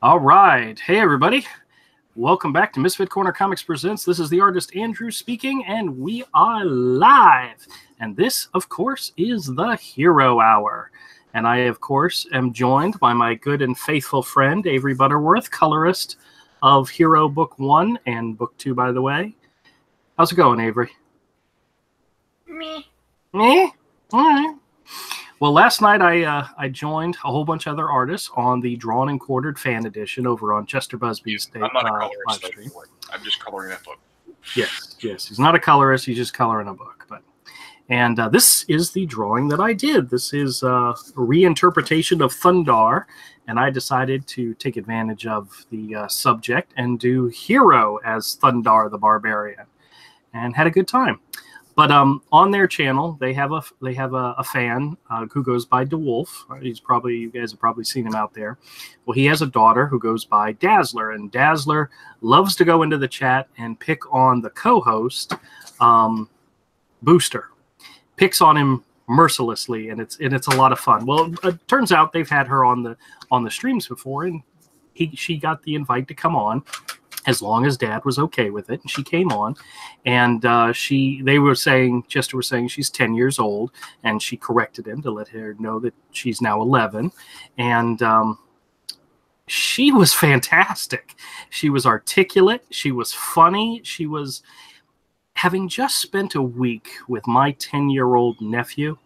All right. Hey, everybody. Welcome back to Misfit Corner Comics Presents. This is the artist Andrew speaking, and we are live. And this, of course, is the Hero Hour. And I, of course, am joined by my good and faithful friend, Avery Butterworth, colorist of Hero Book 1 and Book 2, by the way. How's it going, Avery? Me. Me? All right. Well, last night I joined a whole bunch of other artists on the Drawn and Quartered fan edition over on Chester Busby's I'm not a colorist, live stream. I'm just coloring that book. Yes. He's not a colorist. He's just coloring a book. And this is the drawing that I did. This is a reinterpretation of Thundar, and I decided to take advantage of the subject and do Hero as Thundar the Barbarian, and had a good time. But on their channel, they have a fan who goes by DeWolf. You guys have probably seen him out there. Well, he has a daughter who goes by Dazzler, and Dazzler loves to go into the chat and pick on the co-host, Booster. Picks on him mercilessly, and it's a lot of fun. Well, it turns out they've had her on the streams before, and she got the invite to come on, as long as Dad was okay with it. And she came on, and Chester was saying she's 10 years old, and she corrected him to let her know that she's now 11. And she was fantastic. She was articulate. She was funny. She was, having just spent a week with my 10-year-old nephew,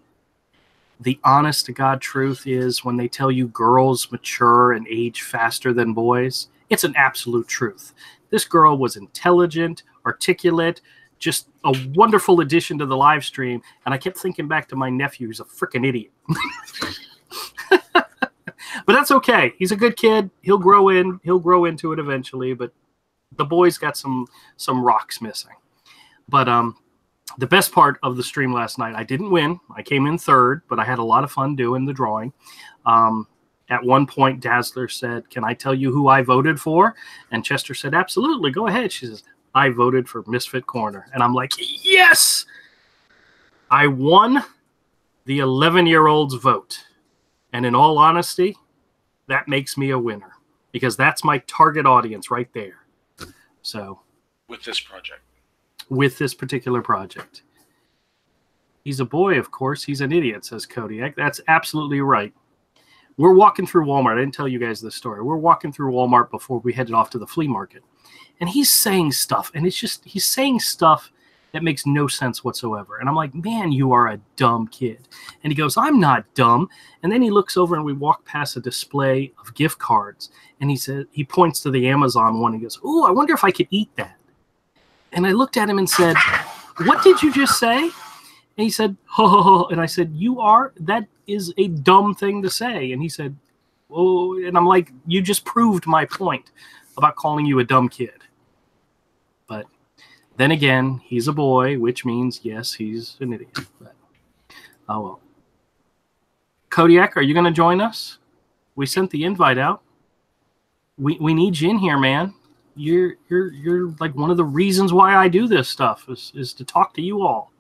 the honest to God truth is when they tell you girls mature and age faster than boys, it's an absolute truth. This girl was intelligent, articulate, just a wonderful addition to the live stream. And I kept thinking back to my nephew, who's a freaking idiot. But that's okay. He's a good kid. He'll grow into it eventually. But the boy's got some rocks missing. But the best part of the stream last night, I didn't win. I came in third, but I had a lot of fun doing the drawing. At one point, Dazzler said, "Can I tell you who I voted for?" And Chester said, "Absolutely, go ahead." She says, "I voted for Misfit Corner." And I'm like, yes! I won the 11-year-old's vote. And in all honesty, that makes me a winner, because that's my target audience right there. So, with this project. With this particular project. He's a boy, of course. He's an idiot, says Kodiak. That's absolutely right. We're walking through Walmart. I didn't tell you guys this story. We're walking through Walmart before we headed off to the flea market. And he's saying stuff. And he's saying stuff that makes no sense whatsoever. And I'm like, man, you are a dumb kid. And he goes, I'm not dumb. And then he looks over and we walk past a display of gift cards. And he points to the Amazon one. And he goes, "Ooh, I wonder if I could eat that." And I looked at him and said, "What did you just say?" And he said, "Ho, ho, ho." And I said, that is a dumb thing to say. And he said, "Oh," and I'm like, you just proved my point about calling you a dumb kid. But then again, he's a boy, which means, yes, he's an idiot. But, oh, well. Kodiak, are you going to join us? We sent the invite out. We need you in here, man. You're like one of the reasons why I do this stuff is to talk to you all.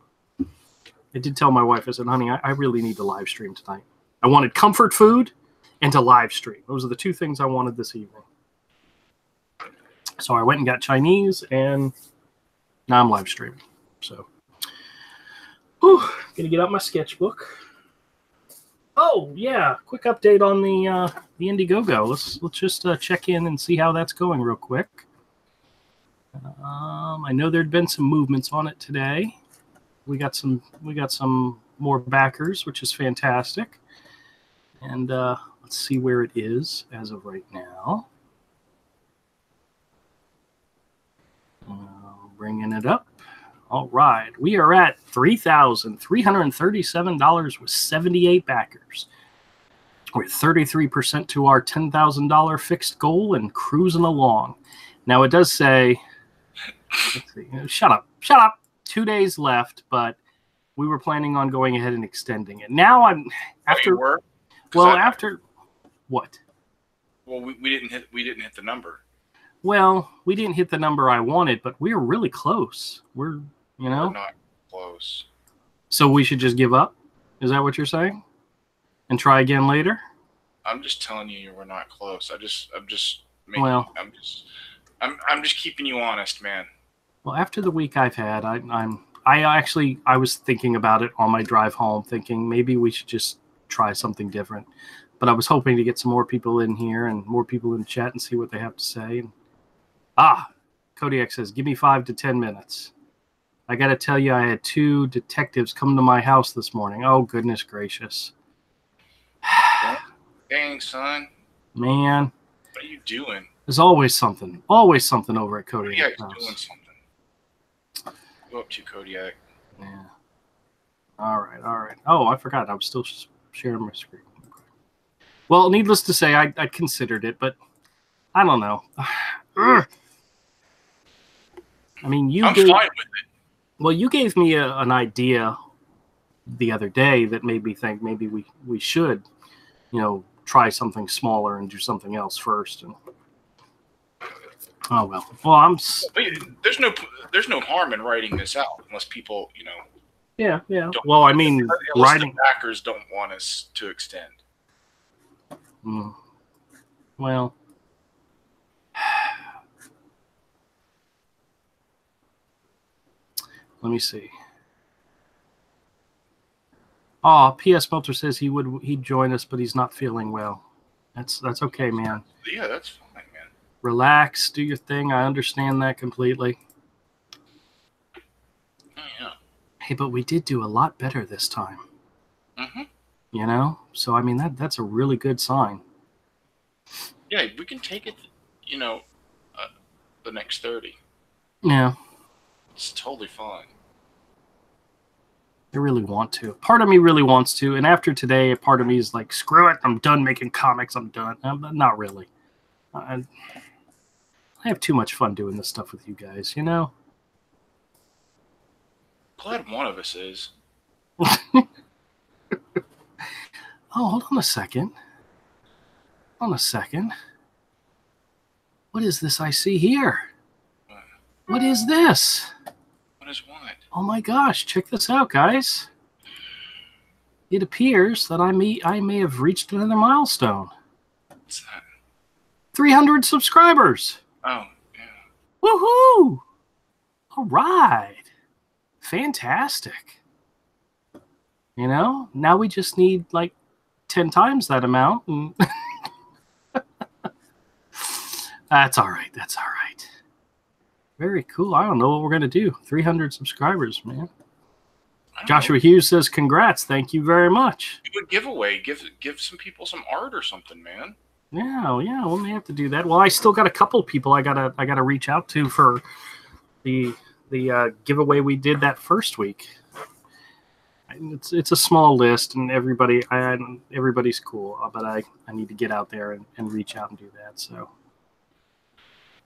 I did tell my wife, I said, "Honey, I really need to live stream tonight." I wanted comfort food and to live stream. Those are the two things I wanted this evening. So I went and got Chinese, and now I'm live streaming. So, gonna get out my sketchbook. Oh yeah, quick update on the IndieGoGo. Let's just check in and see how that's going real quick. I know there'd been some movements on it today. We got some more backers, which is fantastic. And let's see where it is as of right now. Bringing it up. All right, we are at $3,337 with 78 backers. We're 33% to our $10,000 fixed goal and cruising along. Now it does say, let's see, shut up. 2 days left, but we were planning on going ahead and extending it. Now I'm after. After what? Well, we didn't hit the number. Well, we didn't hit the number I wanted, but we were really close. We're not close. So we should just give up? Is that what you're saying? And try again later? I'm just telling you, we're not close. I'm just Well, I'm just keeping you honest, man. well, after the week I've had, I was thinking about it on my drive home, thinking maybe we should just try something different. But I was hoping to get some more people in here and more people in chat and see what they have to say. And, Kodiak says, give me 5 to 10 minutes. I got to tell you, I had 2 detectives come to my house this morning. Oh, goodness gracious. Dang, son. Man. What are you doing? There's always something over at Kodiak's Kodiak's house. doing something. Go up to Kodiak. Yeah. All right. Oh, I forgot. I was still sharing my screen. Well, needless to say, I considered it, but I don't know. I mean, I'm fine with it. Well, you gave me an idea the other day that made me think maybe we should, try something smaller and do something else first. And oh well. Well, there's no harm in writing this out unless people, Yeah. Well, I mean, writing. The backers don't want us to extend. Well. Let me see. P.S. Melter says he'd join us, but he's not feeling well. That's okay, man. Yeah, that's fine, man. Relax, do your thing. I understand that completely. Oh, yeah. Hey, but we did do a lot better this time. Mm-hmm. So I mean that's a really good sign. Yeah, we can take it. The next 30. Yeah. It's totally fine. I really want to. Part of me really wants to, and after today, a part of me is like, screw it, I'm done making comics, I'm done. But not really. I have too much fun doing this stuff with you guys, Glad one of us is. Oh, hold on a second. What is this I see here? What is this? What is what? Oh my gosh, check this out, guys. It appears that I may have reached another milestone. What's that? 300 subscribers. Oh, yeah. Woohoo! All right. Fantastic. Now we just need like 10 times that amount. And That's all right. Very cool. I don't know what we're going to do. 300 subscribers, man. Joshua Hughes says, congrats. Thank you very much. Do a giveaway. Give some people some art or something, man. Yeah, we may have to do that. Well, I still got a couple of people I gotta reach out to for the giveaway we did that first week. It's a small list, and everybody's cool, but I need to get out there and reach out and do that. So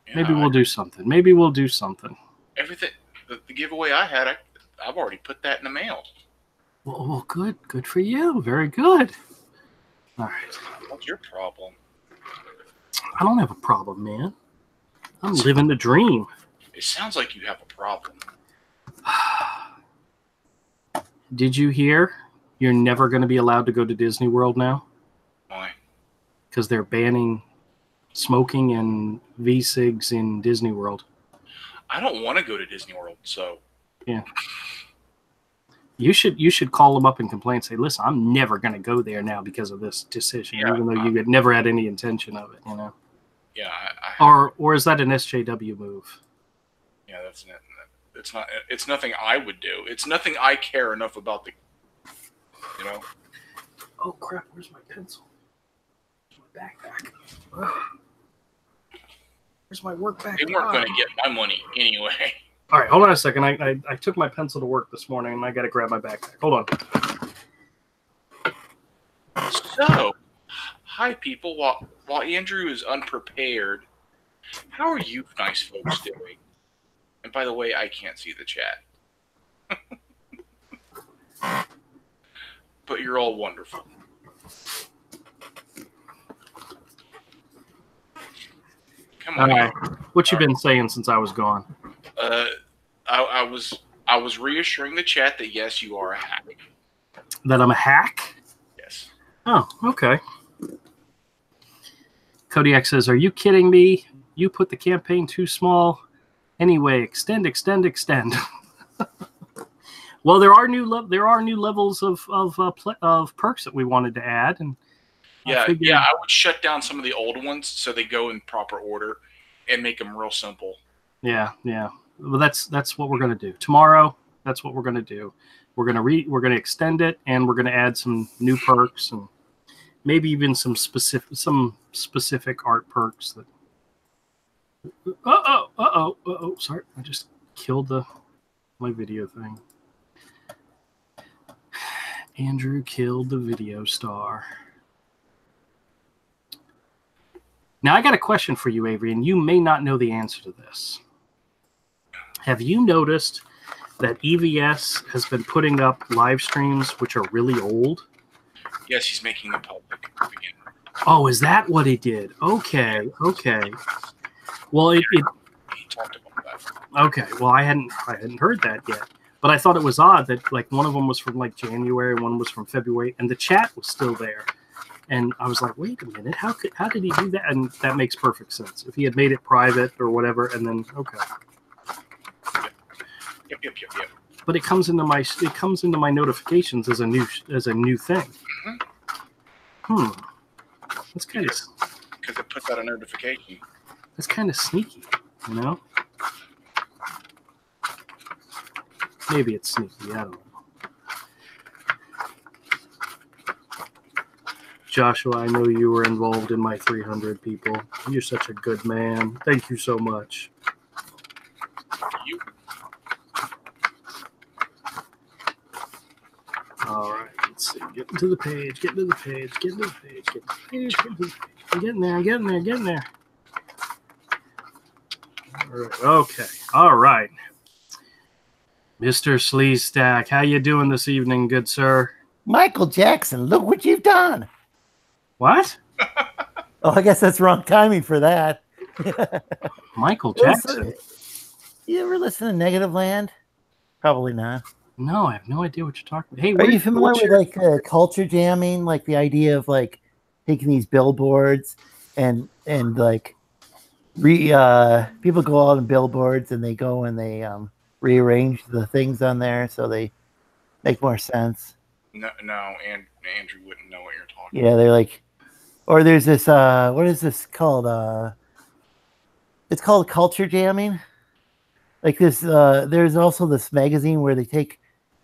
yeah, maybe we'll do something. Everything the giveaway I had, I've already put that in the mail. Well, good for you. Very good. All right. What's your problem? I don't have a problem, man. I'm living the dream. It sounds like you have a problem. Did you hear? You're never going to be allowed to go to Disney World now? Why? Because they're banning smoking and V-cigs in Disney World. I don't want to go to Disney World, so... Yeah. You should call them up and complain. Say, listen, I'm never going to go there now because of this decision, even though you had never had any intention of it, Yeah. Or is that an SJW move? Yeah, that's it. It's nothing I would do. It's nothing I care enough about Oh, crap. Where's my pencil? Where's my backpack? Ugh. Where's my work backpack? They weren't going to get my money anyway. All right, hold on a second. I took my pencil to work this morning, and I got to grab my backpack. Hold on. So, hi, people. While Andrew is unprepared, how are you nice folks doing? And by the way, I can't see the chat. But you're all wonderful. Come on. What you been saying since I was gone? I was reassuring the chat that yes, you are a hack. That I'm a hack? Yes. Oh, okay. Kodiak says, "Are you kidding me? You put the campaign too small. Anyway, extend. Well, there are new levels of perks that we wanted to add, and I would shut down some of the old ones so they go in proper order and make them real simple. Yeah. Well, that's what we're gonna do tomorrow. That's what we're gonna do. We're gonna extend it, and we're gonna add some new perks and maybe even some specific art perks that. Sorry, I just killed my video thing. Andrew killed the video star. Now, I got a question for you, Avery, and you may not know the answer to this. Have you noticed that EVS has been putting up live streams which are really old? Yes, he's making them public again. Oh, is that what he did? Okay. Well, he talked about that. Okay, well, I hadn't heard that yet, but I thought it was odd that like one of them was from like January, one was from February, and the chat was still there. And I was like, wait a minute, how did he do that? And that makes perfect sense. If he had made it private or whatever, and then okay. Yep. But it comes into my notifications as a new thing. Mm-hmm. That's kind of because it puts out a notification. That's kind of sneaky, you know. Maybe it's sneaky. I don't know. Joshua, I know you were involved in my 300 people. You're such a good man. Thank you so much. All right, let's see. Get to the page. I'm getting there. All right. Okay. All right. Mr. Sleestack, how you doing this evening, good sir? Michael Jackson, look what you've done. What? Oh, I guess that's wrong timing for that. Michael Jackson? You ever listen to Negative Land? Probably not. No, I have no idea what you're talking about. Hey, are you familiar with like culture jamming? Like the idea of like taking these billboards and like people go out on billboards and they go and they rearrange the things on there so they make more sense. No, and Andrew wouldn't know what you're talking about. Yeah, they're like, or there's this, what is this called? It's called culture jamming. Like this, there's also this magazine where they take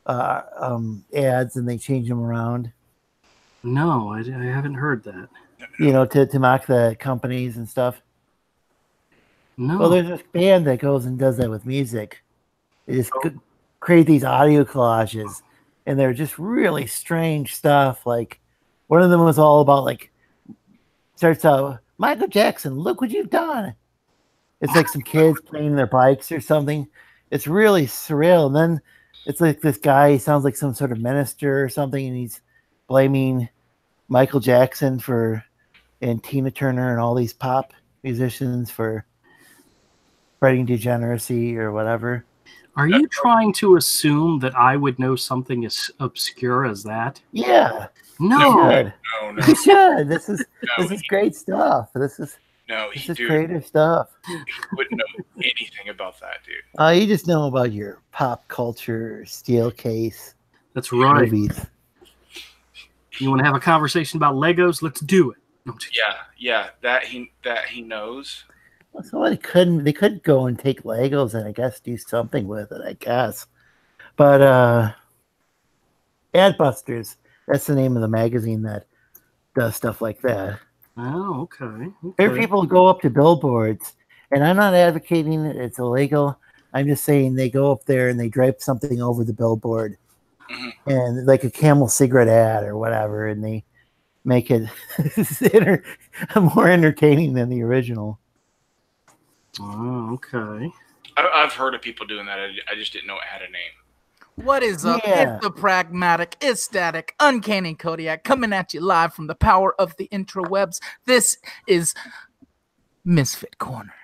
ads and they change them around. No, I haven't heard that. You know, to mock the companies and stuff. No. Well, there's this band that goes and does that with music. They just create these audio collages, and they're just really strange stuff. Like one of them was all about like starts out, Michael Jackson, look what you've done. It's like some kids playing their bikes or something. It's really surreal. And then it's like this guy, he sounds like some sort of minister or something, and he's blaming Michael Jackson and Tina Turner and all these pop musicians for spreading degeneracy or whatever. Are you trying to assume that I would know something as obscure as that? Yeah. No. You should. This is great stuff. This is creative stuff. He wouldn't know anything about that, dude. You just know about your pop culture steel case. That's right. Movies. You want to have a conversation about Legos? Let's do it. Yeah. That he knows. Well, so they could go and take Legos and I guess do something with it, I guess. But Adbusters, that's the name of the magazine that does stuff like that. Oh, okay. There are people who go up to billboards, and I'm not advocating it. It's illegal. I'm just saying they go up there and they drape something over the billboard, and like a Camel cigarette ad or whatever, and they make it more entertaining than the original. Oh, okay. I've heard of people doing that. I just didn't know it had a name. What is up? Yeah. It's the pragmatic, it's static, uncanny Kodiak coming at you live from the power of the intrawebs. This is Misfit Corner.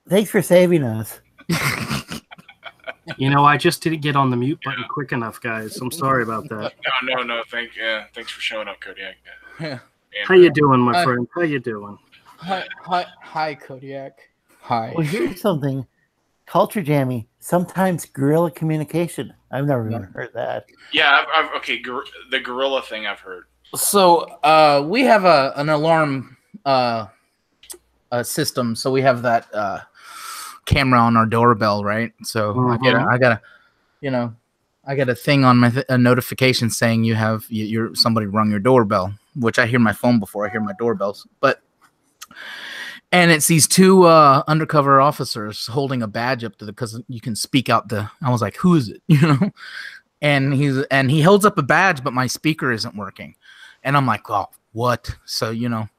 Thanks for saving us. You know, I just didn't get on the mute button quick enough, guys. I'm sorry about that. No. Thanks for showing up, Kodiak. Yeah. How you doing, my friend? How you doing? Hi, Kodiak. Hi. Well, here's something culture jammy. Sometimes guerrilla communication. I've never even heard that. Yeah, okay. The gorilla thing I've heard. So we have an alarm system. So we have that camera on our doorbell, right? So I got a thing on my a notification saying you're somebody rung your doorbell, which I hear my phone before I hear my doorbells. And it's these two undercover officers holding a badge up to because you can speak out I was like, who is it? And he holds up a badge, but my speaker isn't working. And I'm like, oh, what? So, for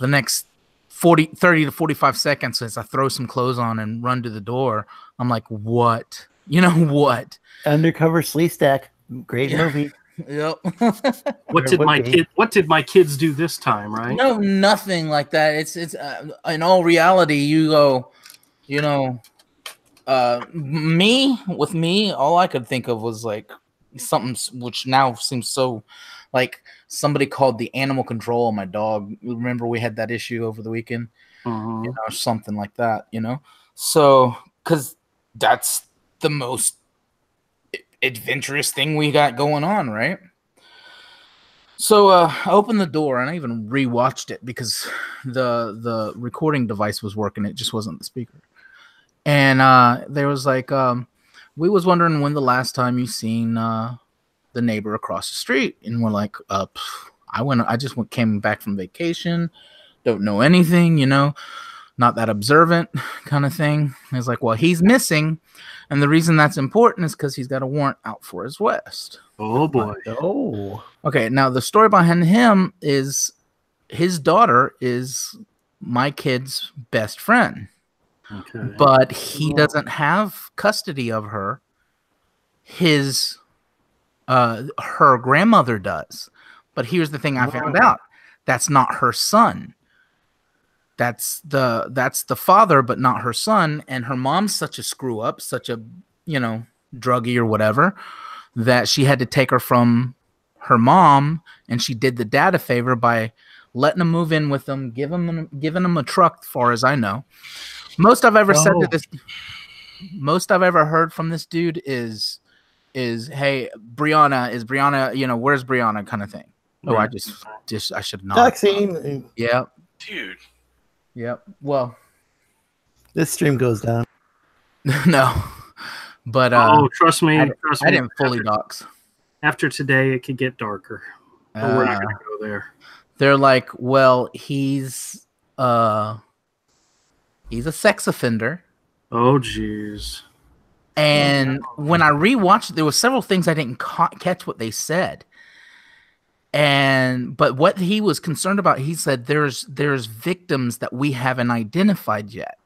the next 30 to 45 seconds, as I throw some clothes on and run to the door, I'm like, what? What? Undercover Sleeve Stack. Great movie. Yep. What did my kids do this time, right? No, nothing like that. It's in all reality, you go, me, all I could think of was like something which now seems so like somebody called the animal control on my dog. Remember we had that issue over the weekend, something like that, So, because that's the most adventurous thing we got going on, right? So I opened the door and I even rewatched it because the recording device was working. It just wasn't the speaker. And there was like, we was wondering when the last time you seen the neighbor across the street. And we're like, I just came back from vacation. Don't know anything, not that observant kind of thing. It's like, well, he's missing. And the reason that's important is because he's got a warrant out for his West. Oh, boy. Oh. Okay, now the story behind him is his daughter is my kid's best friend. Okay. But he doesn't have custody of her. Her grandmother does. But here's the thing I found out. That's not her son. That's the father, but not her son. And her mom's such a screw up, such a, druggie or whatever, that she had to take her from her mom. And she did the dad a favor by letting him move in with them, giving him a truck, as far as I know. Most I've ever heard from this dude is hey, Brianna, where's Brianna kind of thing. Oh, I should not. Vaccine. Yeah. Dude. Yep. Well, this stream goes down. No. But trust me. I didn't fully dox. After today, it could get darker. But we're not gonna go there. They're like, well, he's a sex offender. Oh, jeez. And when I rewatched, there were several things I didn't catch what they said. But what he was concerned about, he said there's victims that we haven't identified yet.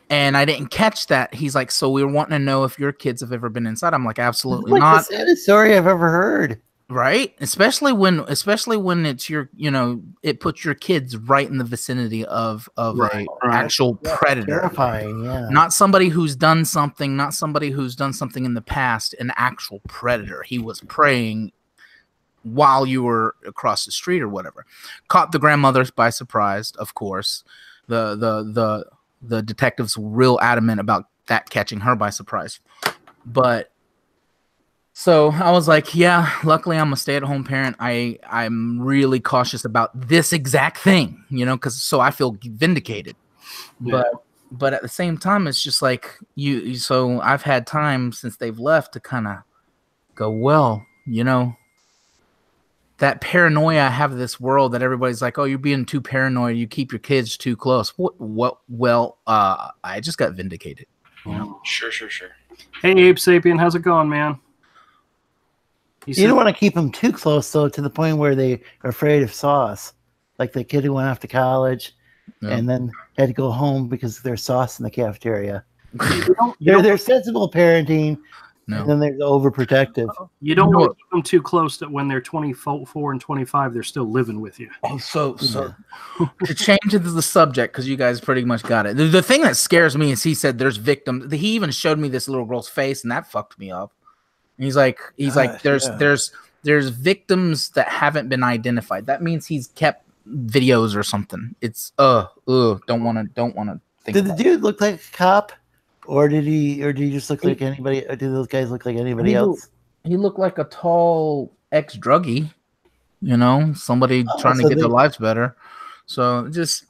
And I didn't catch that. He's like, so we were wanting to know if your kids have ever been inside. I'm like, absolutely not. The saddest story I've ever heard. Right? Especially when it's your, it puts your kids right in the vicinity of an actual predator. Terrifying, yeah. Not somebody who's done something, not somebody who's done something in the past, an actual predator. He was preying while you were across the street or whatever. Caught the grandmothers by surprise, of course. The detectives were real adamant about that catching her by surprise. But so I was like, yeah, luckily I'm a stay-at-home parent. I'm really cautious about this exact thing, so I feel vindicated. Yeah. But at the same time, it's just like so I've had time since they've left to kind of go, well, that paranoia I have of this world that everybody's like, oh, you're being too paranoid. You keep your kids too close. Well, I just got vindicated. Sure. Hey, Ape Sapien, how's it going, man? You don't want to keep them too close, though, to the point where they are afraid of sauce. Like the kid who went off to college and then had to go home because there's sauce in the cafeteria. They're sensible parenting. No. And then they're overprotective. You don't want to keep them too close that when they're 24 and 25, they're still living with you. Oh, so to change it to the subject, because you guys pretty much got it. The thing that scares me is he said there's victims. He even showed me this little girl's face, and that fucked me up. And he's like, there's victims that haven't been identified. That means he's kept videos or something. It's don't want to think. Did the dude look like a cop, or did he just look like anybody? Or did those guys look like anybody else? He looked like a tall ex-druggie, somebody trying to get their lives better. So just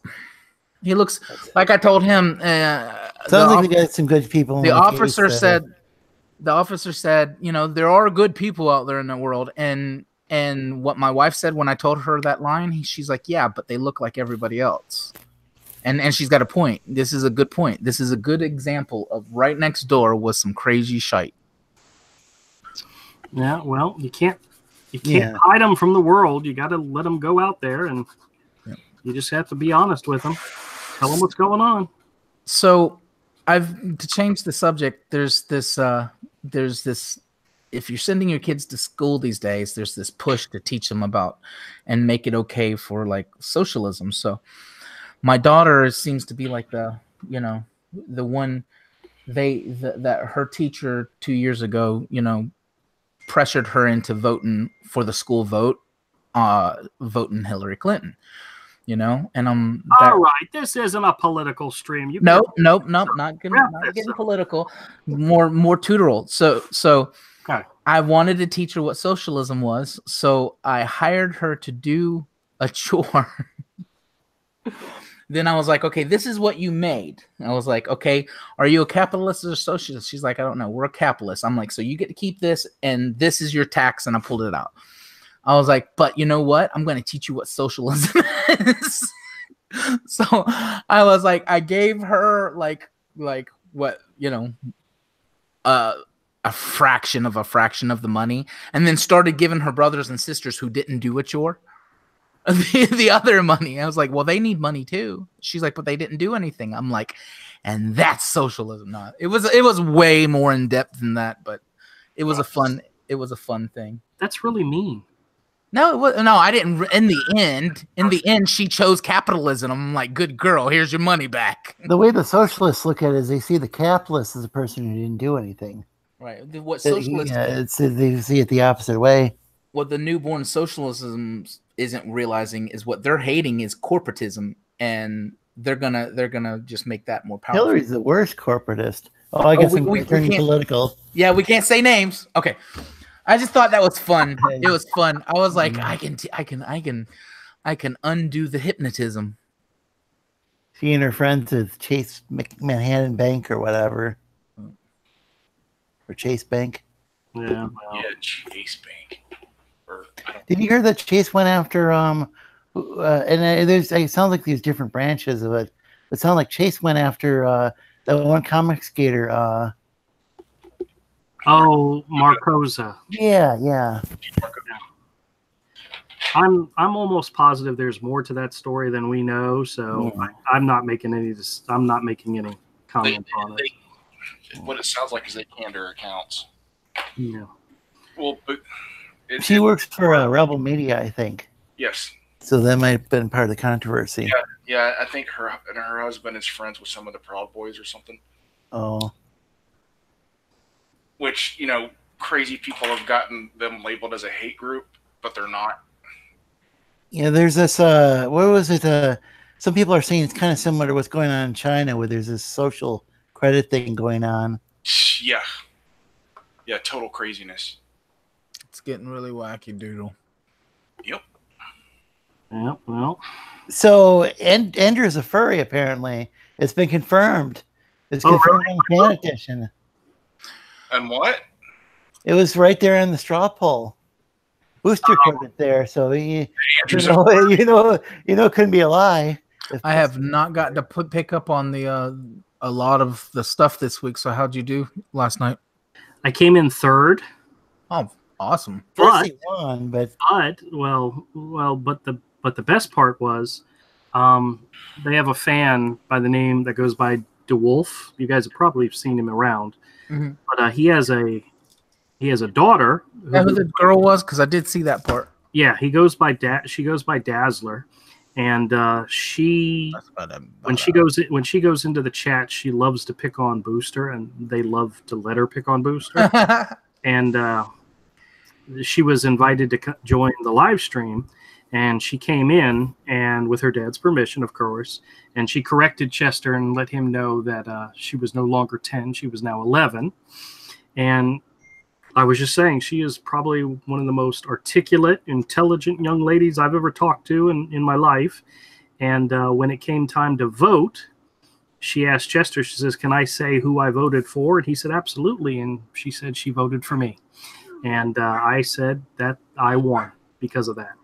he looks like I told him. Sounds like they got some good people. The officer said, there are good people out there in the world, and what my wife said when I told her that line, she's like, yeah, but they look like everybody else. And she's got a point. This is a good point. This is a good example of right next door was some crazy shite. Yeah, well, you can't hide them from the world. You got to let them go out there, and you just have to be honest with them. Tell them what's going on. So, to change the subject, there's this. If you're sending your kids to school these days, there's this push to teach them about and make it okay for like socialism. So, my daughter seems to be like the one that her teacher 2 years ago, pressured her into voting for the school vote, voting Hillary Clinton, and all right. This isn't a political stream. Nope, not getting political. More tutoral. So okay. I wanted to teach her what socialism was, so I hired her to do a chore. Then I was like, okay, this is what you made. I was like, okay, are you a capitalist or a socialist? She's like, I don't know. We're a capitalist. I'm like, so you get to keep this, and this is your tax, and I pulled it out. I was like, but you know what? I'm going to teach you what socialism is. So I was like, I gave her like what, a fraction of the money, and then started giving her brothers and sisters who didn't do a chore the other money. I was like, well, they need money too. She's like, but they didn't do anything. I'm like, and that's socialism. Not it was way more in depth than that, but it was a fun thing. That's really mean. No, I didn't. In the end, she chose capitalism. I'm like, good girl. Here's your money back. The way the socialists look at it is they see the capitalist as a person who didn't do anything. Right. What socialists? They see it the opposite way. What the newborn socialism isn't realizing is what they're hating is corporatism, and they're gonna just make that more powerful. Hillary's the worst corporatist. Oh, I guess we're turning political. Yeah, we can't say names. Okay, I just thought that was fun. It was fun. I was like, I can undo the hypnotism. She and her friends with Chase Manhattan Bank or whatever, or Chase Bank. Yeah, Chase Bank. Did you hear that Chase went after and it sounds like these different branches of it. It sounds like Chase went after that one comic skater. Marcosa. Yeah. I'm almost positive there's more to that story than we know, so I'm not making any comment on it. What it sounds like is they canned her accounts. Yeah. Well, but she works for Rebel Media, I think. Yes. So that might have been part of the controversy. Yeah. I think her husband is friends with some of the Proud Boys or something. Oh. Which, crazy people have gotten them labeled as a hate group, but they're not. Yeah, there's this. What was it? Some people are saying it's kind of similar to what's going on in China, where there's this social credit thing going on. Yeah. Yeah, total craziness. It's getting really wacky doodle. Yep. Yeah, well. So Andrew's a furry, apparently. It's been confirmed. It's confirmed on the Fan Edition. And what? It was right there in the straw poll. Booster code it there, so it couldn't be a lie. I have not gotten to pick up on a lot of the stuff this week. So how'd you do last night? I came in third. Oh, awesome! First he won, but the best part was, they have a fan by the name that goes by DeWolf. You guys have probably seen him around, but he has a daughter. Who the girl was? Because I did see that part. Yeah, she goes by Dazzler, and when she goes into the chat, she loves to pick on Booster, and they love to let her pick on Booster. And she was invited to join the live stream, And she came in, and with her dad's permission, of course, and she corrected Chester and let him know that she was no longer 10, she was now 11. And I was just saying, she is probably one of the most articulate, intelligent young ladies I've ever talked to in my life. And when it came time to vote, she asked Chester, she says, "Can I say who I voted for?" And he said, "Absolutely." And she said she voted for me. And I said that I won because of that.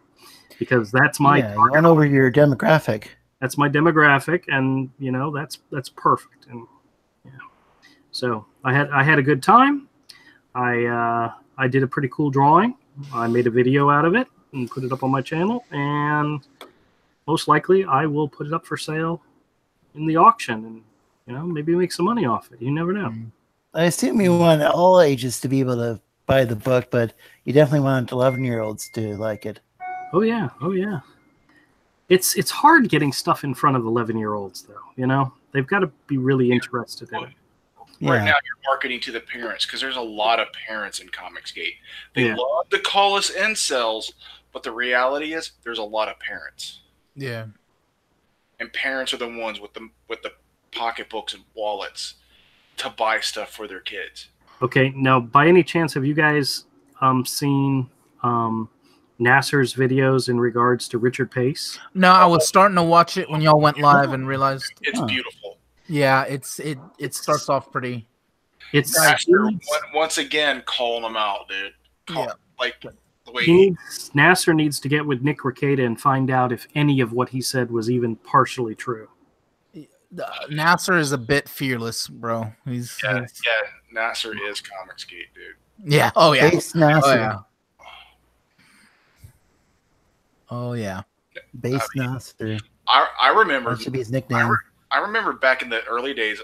Because that's my you went over your demographic. That's my demographic, and that's perfect. And so I had a good time. I did a pretty cool drawing. I made a video out of it and put it up on my channel, and most likely I will put it up for sale in the auction, and maybe make some money off it. You never know. I assume you want all ages to be able to buy the book, but you definitely want 11-year-olds to like it. Oh yeah. It's hard getting stuff in front of 11-year-olds, though. They've got to be really interested in it. Right now, you're marketing to the parents, because there's a lot of parents in Comicsgate. They love to call us incels, but the reality is there's a lot of parents. Yeah. And parents are the ones with the pocketbooks and wallets to buy stuff for their kids. Okay, now, by any chance, have you guys seen Nasser's videos in regards to Richard Pace? No, I was starting to watch it when y'all went live and realized it's beautiful. Yeah, it starts off pretty. It's once again calling them out, dude. Like the way Nasser needs to get with Nick Rekieta and find out if any of what he said was even partially true. Nasser is a bit fearless, bro. He's Nasser is Comicsgate, dude. Yeah. Oh yeah. Base Nasser. Oh yeah. Base Nasser. I remember. That should be his nickname. I remember back in the early days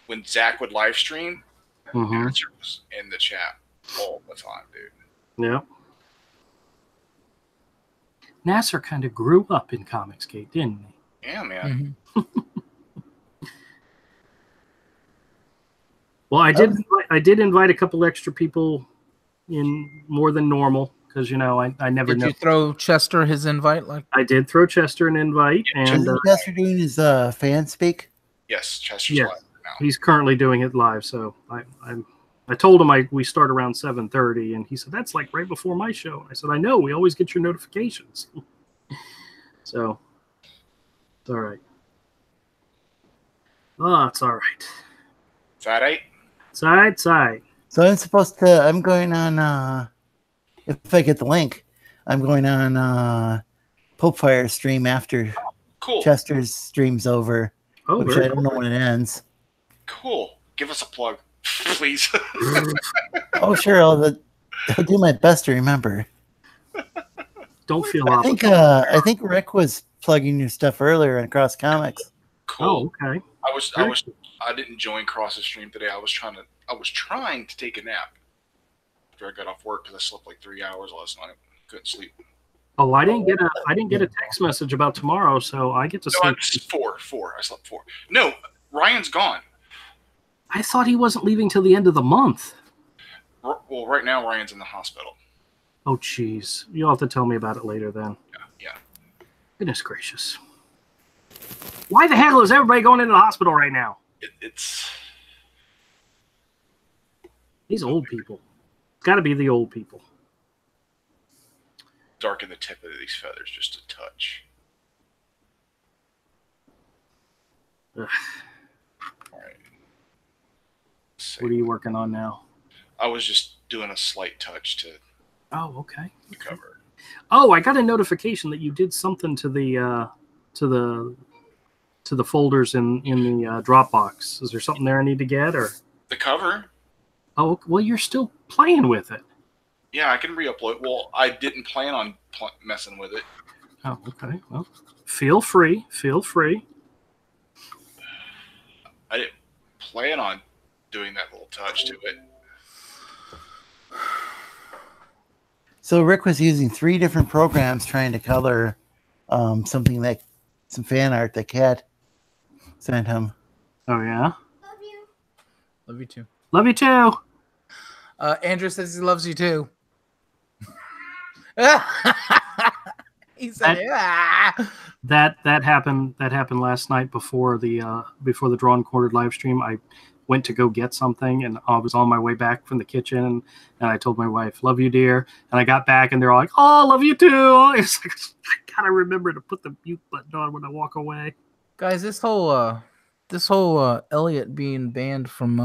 when Zach would live stream, Nasser was in the chat all the time, dude. Yeah. Nasser kind of grew up in Comicsgate, didn't he? Yeah, man. Well, I did invite a couple extra people in, more than normal, because I never know. Did you throw Chester his invite? I did throw Chester an invite, and Isn't Chester doing his fan speak? Yes, Chester's live now. He's currently doing it live. So I told him we start around 7:30, and he said that's like right before my show. I said, I know, we always get your notifications. So it's all right. Oh, it's all right. Is that right? Side. So I'm going on, if I get the link, I'm going on Pope Fire stream after Chester's stream's over, which I don't know when it ends. Cool. Give us a plug, please. Oh, sure. I'll do my best to remember. Don't feel I think Rick was plugging your stuff earlier in Cross Comics. Cool. Oh, okay. I didn't join Cross's stream today. I was trying to take a nap after I got off work because I slept like 3 hours last night. Couldn't sleep. Oh, I didn't get a text message about tomorrow, so I get to sleep. Four. I slept 4. No, Ryan's gone. I thought he wasn't leaving till the end of the month. Well, right now Ryan's in the hospital. Oh, jeez. You'll have to tell me about it later then. Yeah. Goodness gracious. Why the hell is everybody going into the hospital right now? It's these old people. It's got to be the old people. Darken the tip of these feathers just a touch. Ugh. All right. What are you working on now? I was just doing a slight touch to okay. the cover. Oh, I got a notification that you did something to the folders in the Dropbox. Is there something there I need to get, or the cover? Oh, well, you're still playing with it. Yeah, I can re-upload. Well, I didn't plan on messing with it. Oh, okay. Well, feel free. Feel free. I didn't plan on doing that little touch to it. So Rick was using 3 different programs trying to color some fan art that Kat sent him. Oh, yeah? Love you. Love you too. Love you too. Andrew says he loves you too. He said, That happened last night before the Drawn Quartered live stream. I went to go get something, and I was on my way back from the kitchen, and I told my wife, "Love you, dear." And I got back, and they're all like, "Oh, love you too." It's like, I gotta remember to put the mute button on when I walk away. Guys, this whole Elliot being banned from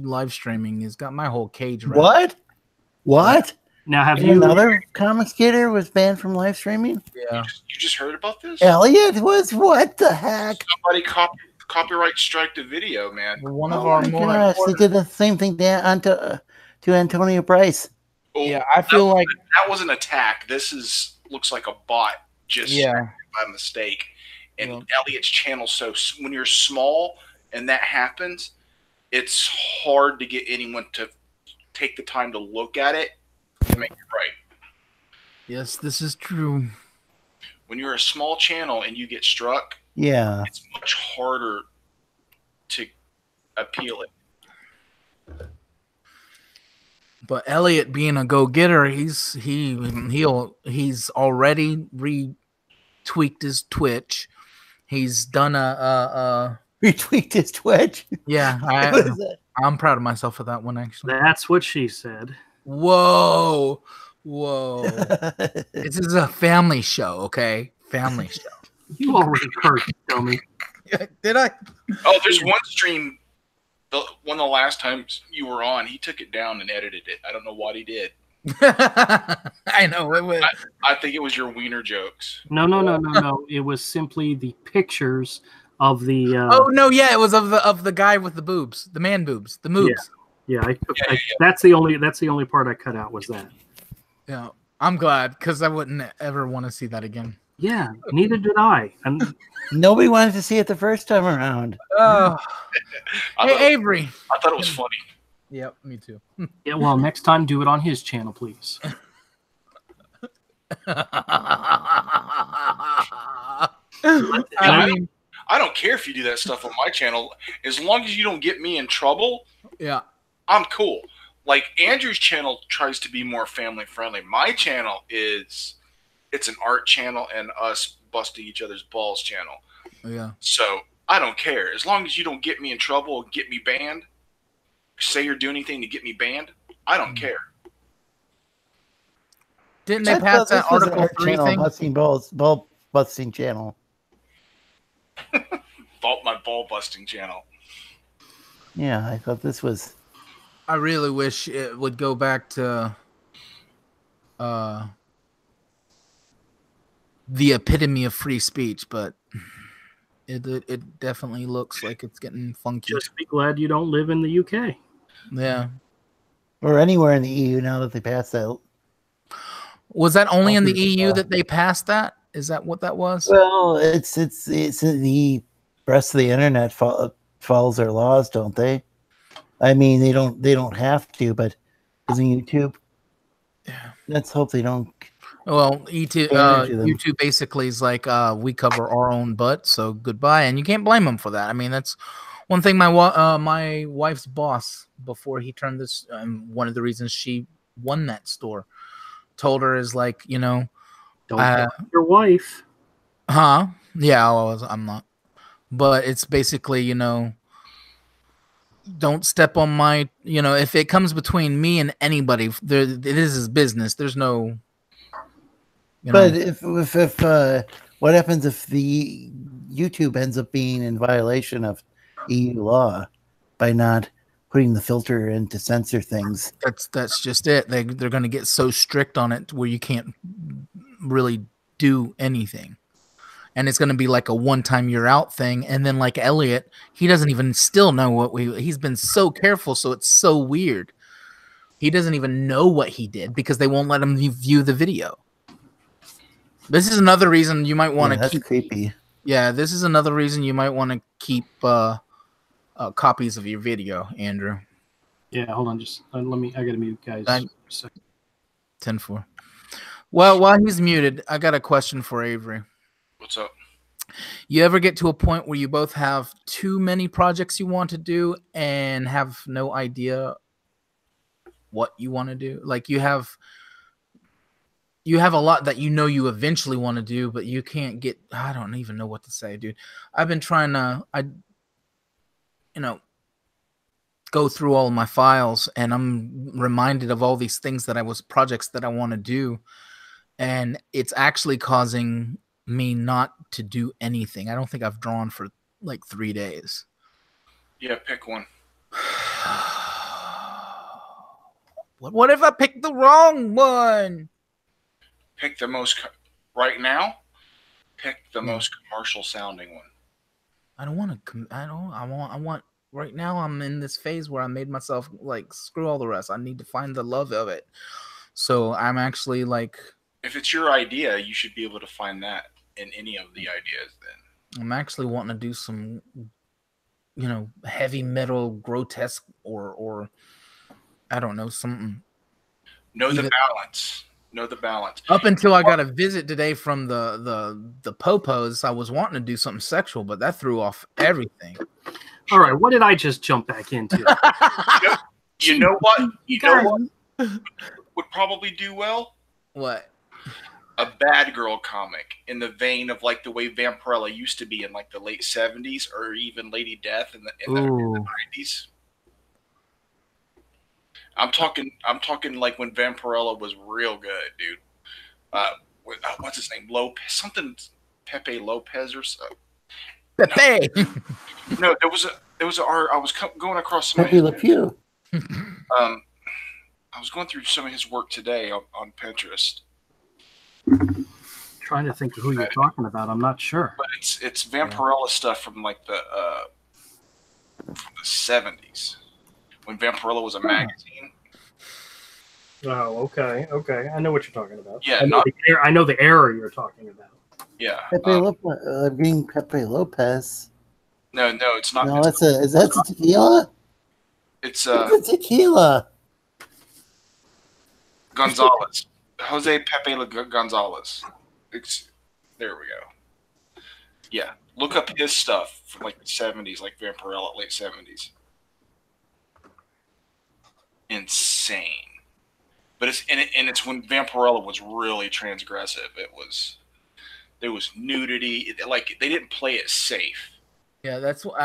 live streaming has got my whole cage wrapped. What? Now, have And you another comic skater was banned from live streaming? Yeah. You just heard about this? Elliot was what the heck? Somebody copyright strike the video, man. One of Oh our my more gosh, they important- did the same thing to Antonio Price. Oh, Yeah, I feel like that was an attack. This looks like a bot just by mistake. And Yeah. Elliot's channel, so when you're small and that happens, it's hard to get anyone to take the time to look at it and make it right. yes, this is true. When you're a small channel and you get struck, Yeah. it's much harder to appeal it. But Elliot being a go-getter, he's already retweaked his Twitch. He's done a Retweaked his Twitch. yeah. What is that? I'm proud of myself for that one, actually. That's what she said. Whoa. This is a family show, okay? Family show. You already cursed, dummy. Did I? Oh, there's one stream, one of the last times you were on, he took it down and edited it. I don't know what he did. I know. I think it was your wiener jokes. No. It was simply the pictures of the. Oh no, yeah, it was of the guy with the boobs, the man boobs, the moobs. Yeah. That's the only part I cut out was that. Yeah, I'm glad because I wouldn't ever want to see that again. Yeah, neither did I. And Nobody wanted to see it the first time around. Oh, I hey Avery. thought it was funny. Yep, me too. yeah, well, next time do it on his channel, please. I mean, I don't care if you do that stuff on my channel. As long as you don't get me in trouble, yeah. I'm cool. Like Andrew's channel tries to be more family friendly. My channel it's an art channel and us busting each other's balls channel. Yeah. So I don't care. As long as you don't get me in trouble, get me banned, say you're doing anything to get me banned, I don't care. Didn't they pass that Article 3 thing? Busting balls, ball busting channel. My ball busting channel. Yeah, I thought this was. I really wish it would go back to the epitome of free speech, but it definitely looks like it's getting funky. Just be glad you don't live in the UK. Yeah. Or anywhere in the EU now that they passed that. Was that only in the EU that they passed that? Is that what that was? Well, it's the rest of the internet follows their laws, don't they? I mean, they don't have to, but isn't YouTube? Yeah. Let's hope they don't. Well, YouTube basically is like we cover our own butt, so goodbye, and you can't blame them for that. I mean, that's one thing my wife's boss, before he turned this, one of the reasons she won that store, told her is like, Don't tell your wife. Huh? Yeah, I'm not. But it's basically, don't step on my, if it comes between me and anybody, it is his business. There's no. But if what happens if the YouTube ends up being in violation of EU law by not putting the filter in to censor things? That's just it. They're going to get so strict on it where you can't really do anything. And it's going to be like a one-time you're out thing. And then like Elliot, he doesn't even still know he's been so careful. So it's so weird. He doesn't even know what he did because they won't let him view the video. This is another reason you might want to keep. That's creepy. Yeah, this is another reason you might want to keep copies of your video, Andrew. Yeah, hold on. Just I gotta mute guys. For a second. 10-4. Well, while he's muted, I got a question for Avery. What's up? You ever get to a point where you both have too many projects you want to do and have no idea what you want to do? Like you you have a lot that you eventually want to do, but you can't get. I don't even know what to say, dude. I've been trying to, go through all my files, and I'm reminded of all these things projects that I want to do, and it's actually causing me not to do anything. I don't think I've drawn for like 3 days. Yeah, pick one. What if I pick the wrong one? Pick the most right now. Pick the most commercial sounding one. I don't want to. I want. Right now, I'm in this phase where I made myself like screw all the rest. I need to find the love of it. So I'm actually like, if it's your idea, you should be able to find that in any of the ideas. Then I'm actually wanting to do some, heavy metal, grotesque, or I don't know, something. Know the balance. Know the balance. Up until I got a visit today from the popos, I was wanting to do something sexual, but that threw off everything. All right, what did I just jump back into? You know what? You know what would probably do well? What? A bad girl comic in the vein of like the way Vampirella used to be in like the late 70s or even Lady Death in the 90s. I'm talking like when Vampirella was real good, dude. What's his name? Lopez, something Pepe Lopez or so. Pepe. No, there was a art. I was going across some Pepe Le Pew. I was going through some of his work today on Pinterest. Trying to think of who you're talking about. I'm not sure. But it's Vampirella stuff from like the 70s when Vampirella was a magazine. Oh, okay. I know what you're talking about. Yeah, I know the era you're talking about. Yeah, being Pepe Lopez. No, it's not. No, is that tequila? It's tequila. Gonzalez, Jose Pepe Gonzalez. There we go. Yeah, look up his stuff from like the 70s, like Vampirella, late 70s. Insane. But it's when Vampirella was really transgressive. There was nudity. Like they didn't play it safe. Yeah, that's what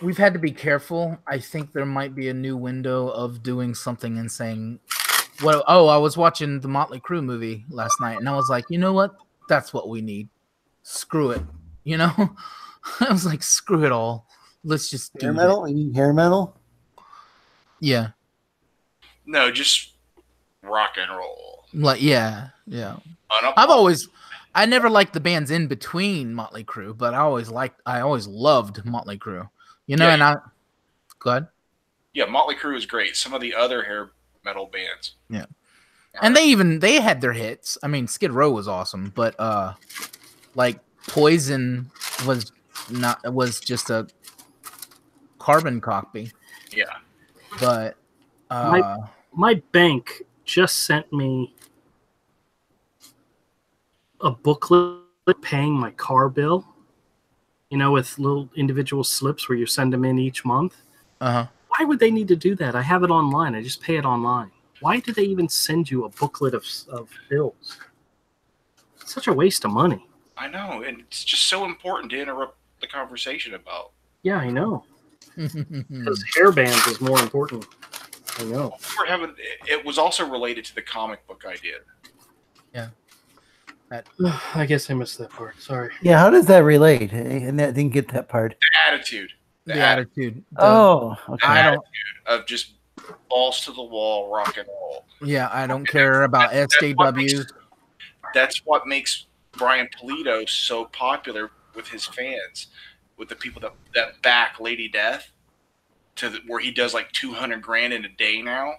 we've had to be careful. I think there might be a new window of doing something and saying, well, I was watching the Motley Crue movie last night, and I was like, you know what? That's what we need. Screw it. I was like, screw it all. Let's just do hair metal. You mean hair metal? Yeah. No, just rock and roll. Like, yeah. I never liked the bands in between Motley Crue, but I always loved Motley Crue. Go ahead. Yeah, Motley Crue is great. Some of the other hair metal bands. Yeah. And they had their hits. I mean, Skid Row was awesome, but like Poison was just a carbon copy. Yeah. But my bank just sent me a booklet paying my car bill, with little individual slips where you send them in each month. Uh-huh. Why would they need to do that? I have it online. I just pay it online. Why do they even send you a booklet of bills? It's such a waste of money. I know, and it's just so important to interrupt the conversation about. Yeah, I know. Because hair bands is more important. I know. It was also related to the comic book idea. Yeah. I guess I missed that part. Sorry. Yeah, how does that relate? And I didn't get that part. The attitude. The attitude. Okay. Attitude of just balls to the wall, rock and roll. Yeah, I don't care about SJWs. That's what makes Brian Pulido so popular with his fans, with the people that back Lady Death, where he does like $200,000 in a day now,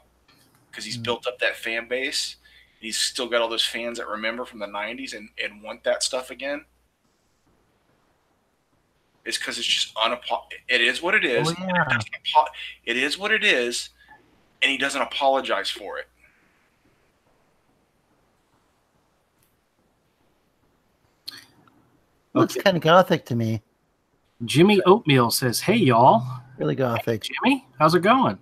because he's built up that fan base. He's still got all those fans that remember from the 90s and want that stuff again. It's because it's just it is what it is. Oh, yeah. It is what it is, and he doesn't apologize for it. Looks kind of gothic to me. Jimmy Oatmeal says, "Hey y'all, really gothic." Hey, Jimmy, how's it going?"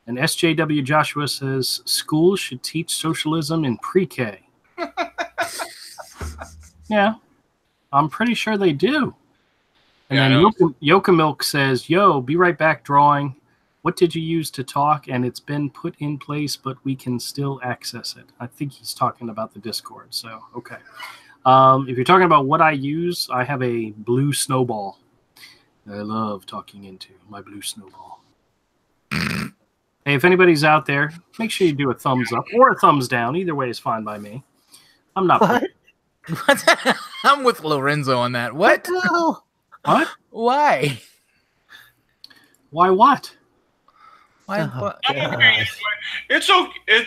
And SJW Joshua says, "Schools should teach socialism in pre-K. Yeah, I'm pretty sure they do. And Yeah, then Yoka Milk says, "Yo, be right back drawing. What did you use to talk? And it's been put in place, but we can still access it." I think he's talking about the Discord. So, okay. If you're talking about what I use, I have a blue snowball. I love talking into my blue snowball. Hey, if anybody's out there, make sure you do a thumbs up or a thumbs down. Either way is fine by me. I'm not. What? I'm with Lorenzo on that. What? No. What? Why? Why what? Why? Oh, what? gosh. It's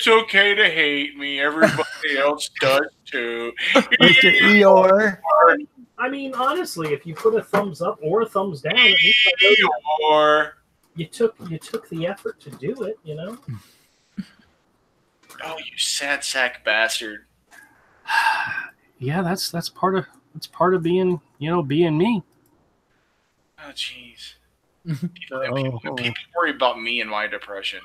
okay to hate me. Everybody else does too. Mr. Eeyore. I mean, honestly, if you put a thumbs up or a thumbs down, at least I know Eeyore. you took the effort to do it. You know. Oh, you sad sack bastard. Yeah, that's part of being being me. Oh, jeez. Oh. People worry about me and my depression.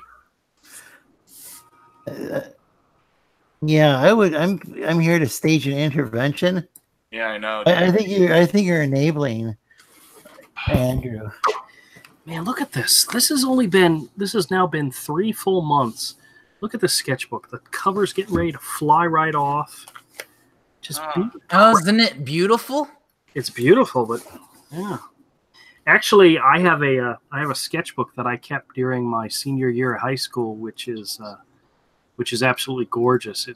Yeah, I would. I'm here to stage an intervention. Yeah, I know. I think you're enabling Andrew. Man, look at this. This has now been 3 full months. Look at the sketchbook. The cover's getting ready to fly right off. Just Oh, isn't it beautiful? It's beautiful, but yeah. Actually, I have a sketchbook that I kept during my senior year of high school, which is absolutely gorgeous.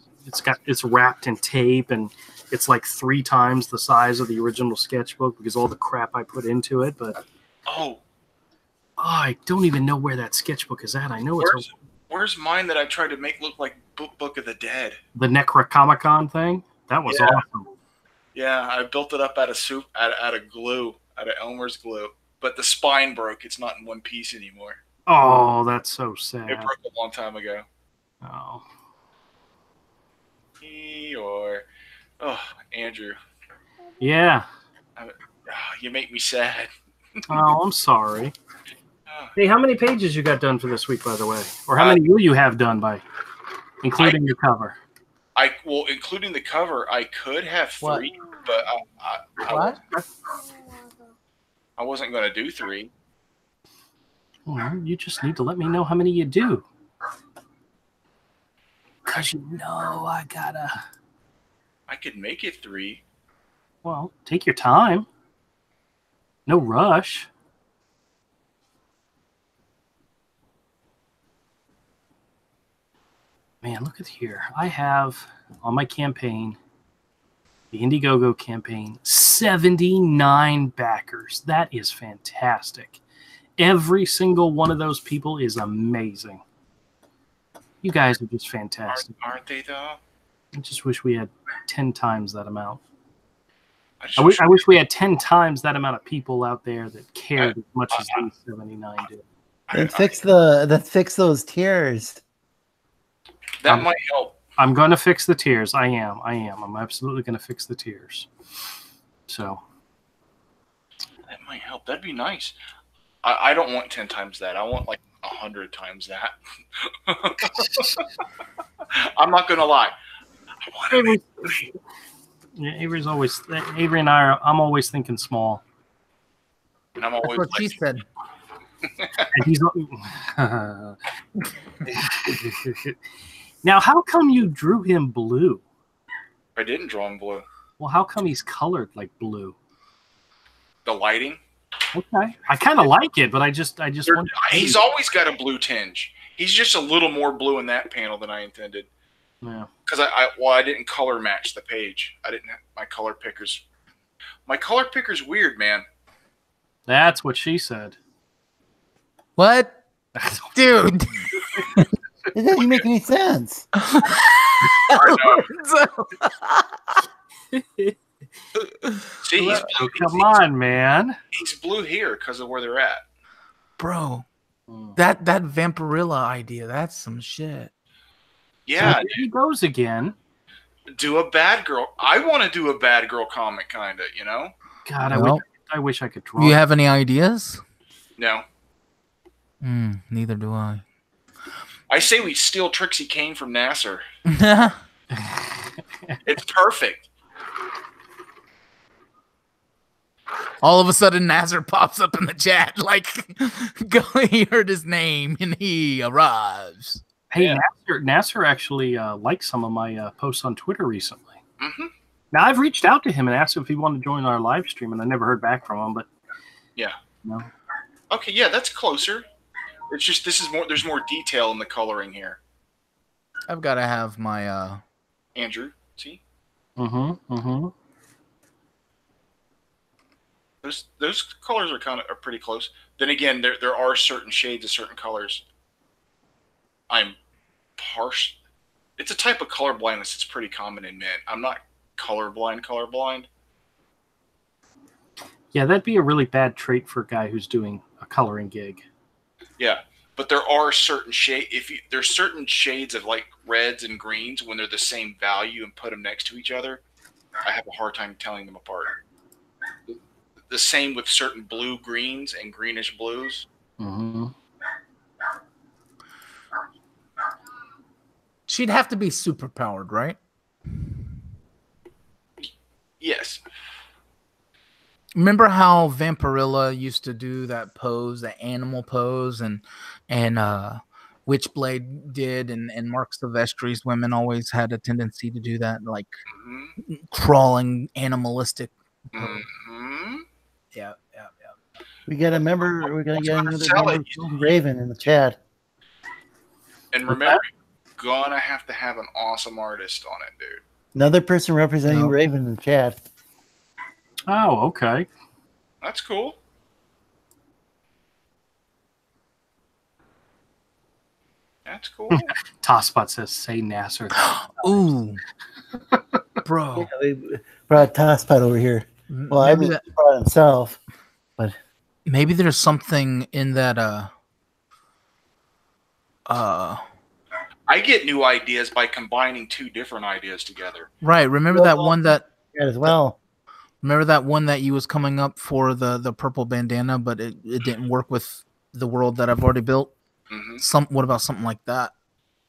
It's wrapped in tape, and it's like 3 times the size of the original sketchbook because all the crap I put into it. But I don't even know where that sketchbook is at. I know where's mine that I tried to make look like Book of the Dead? The Necronomicon thing. That was awesome. Yeah, I built it up out of glue, out of Elmer's glue. But the spine broke. It's not in one piece anymore. Oh, that's so sad. It broke a long time ago. Oh. Andrew. Yeah. You make me sad. Oh, I'm sorry. Hey, how many pages you got done for this week, by the way? Or how many will you have done including the cover? Including the cover, I could have 3, but I wasn't going to do 3. Well, you just need to let me know how many you do. Because I could make it 3. Well, take your time. No rush. Man, look at here. I have on my campaign, the IndieGoGo campaign, 79 backers. That is fantastic. Every single one of those people is amazing. You guys are just fantastic. Aren't they, though? I just wish we had 10 times that amount. I wish we had 10 times that amount of people out there that cared as much as these 79 do. And fix those tiers. That might help. I'm going to fix the tiers. I am. I'm absolutely going to fix the tiers. So that might help. That'd be nice. I don't want 10 times that. I want like 100 times that. I'm not going to lie. Avery's always. Avery and I'm always thinking small. And I'm always That's what she said. And he's. Now, how come you drew him blue? I didn't draw him blue. Well, how come he's colored like blue? The lighting. Okay, I kind of like it, but I just. He's always got a blue tinge. He's just a little more blue in that panel than I intended. Yeah. Because I didn't color match the page. I didn't have my color pickers. My color picker's weird, man. That's what she said. What? Dude. It doesn't make any sense. See, come on, man. He's blue here because of where they're at. Bro, that Vampirilla idea, that's some shit. Yeah. So he goes again. Do a bad girl. I want to do a bad girl comic, kind of, you know? God, I wish I could draw. You have any ideas? No. Neither do I. I say we steal Trixie Kane from Nasser. It's perfect. All of a sudden, Nasser pops up in the chat like, he heard his name and he arrives. Hey, Yeah. Nasser actually liked some of my posts on Twitter recently. Mm-hmm. Now, I've reached out to him and asked him if he wanted to join our live stream, and I never heard back from him. But yeah, no. Okay, yeah, that's closer. It's just there's more detail in the coloring here. I've got to have my Andrew, see? Mm-hmm. Those colors are pretty close. Then again, there are certain shades of certain colors. I'm partial. It's a type of color blindness that's pretty common in men. I'm not colorblind. Yeah, that'd be a really bad trait for a guy who's doing a coloring gig. Yeah, but there are certain there's certain shades of like reds and greens when they're the same value and put them next to each other, I have a hard time telling them apart. The same with certain blue greens and greenish blues. Mm-hmm. She'd have to be super powered, right? Yes. Remember how Vampirilla used to do that pose, the animal pose, and Witchblade did, and Mark Silvestri's women always had a tendency to do that, like crawling animalistic pose. Mm-hmm. Yeah. We got a member. We're gonna get another member, Raven, in the chat. And remember, you're gonna have to have an awesome artist on it, dude. Another person representing Raven in the chat. Oh, okay. That's cool. That's cool. Tosspot says, "Say Nasser." Ooh, bro. Yeah, we brought Tosspot over here. Well, Maybe he brought himself, but maybe there's something in that. I get new ideas by combining two different ideas together. Right. Remember that one that as well. Remember that one that you was coming up for the purple bandana, but it didn't work with the world that I've already built. Mm-hmm. What about something like that?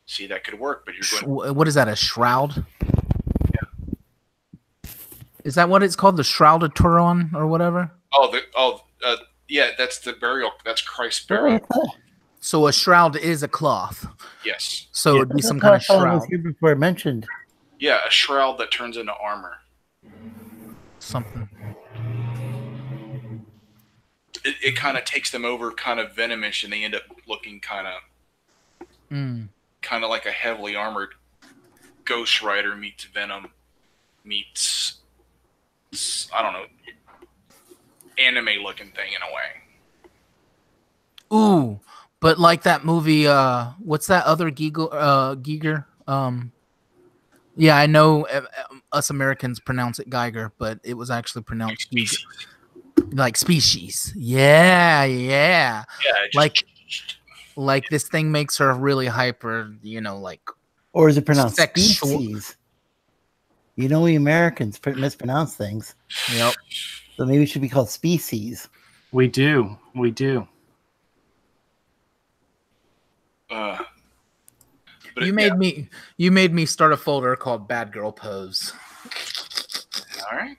See, that could work, but you're going. What is that? A shroud? Yeah. Is that what it's called? The shrouded Turon or whatever? Yeah, that's the burial. That's Christ's burial. So a shroud is a cloth. Yes. So it'd be some kind of shroud. Here before I mentioned. Yeah, a shroud that turns into armor. Something. It kind of takes them over, kind of venomish, and they end up looking kind of like a heavily armored Ghost Rider meets Venom meets, I don't know, anime looking thing in a way. Ooh, but like that movie, what's that other Giger? Yeah, I know us Americans pronounce it Geiger, but it was actually pronounced Giger. Like species. Yeah. Like this thing makes her really hyper, like. Or is it pronounced sexual? Species? You know, we Americans mispronounce things. Yep. So maybe it should be called species. We do. But you made me start a folder called Bad Girl Pose. All right.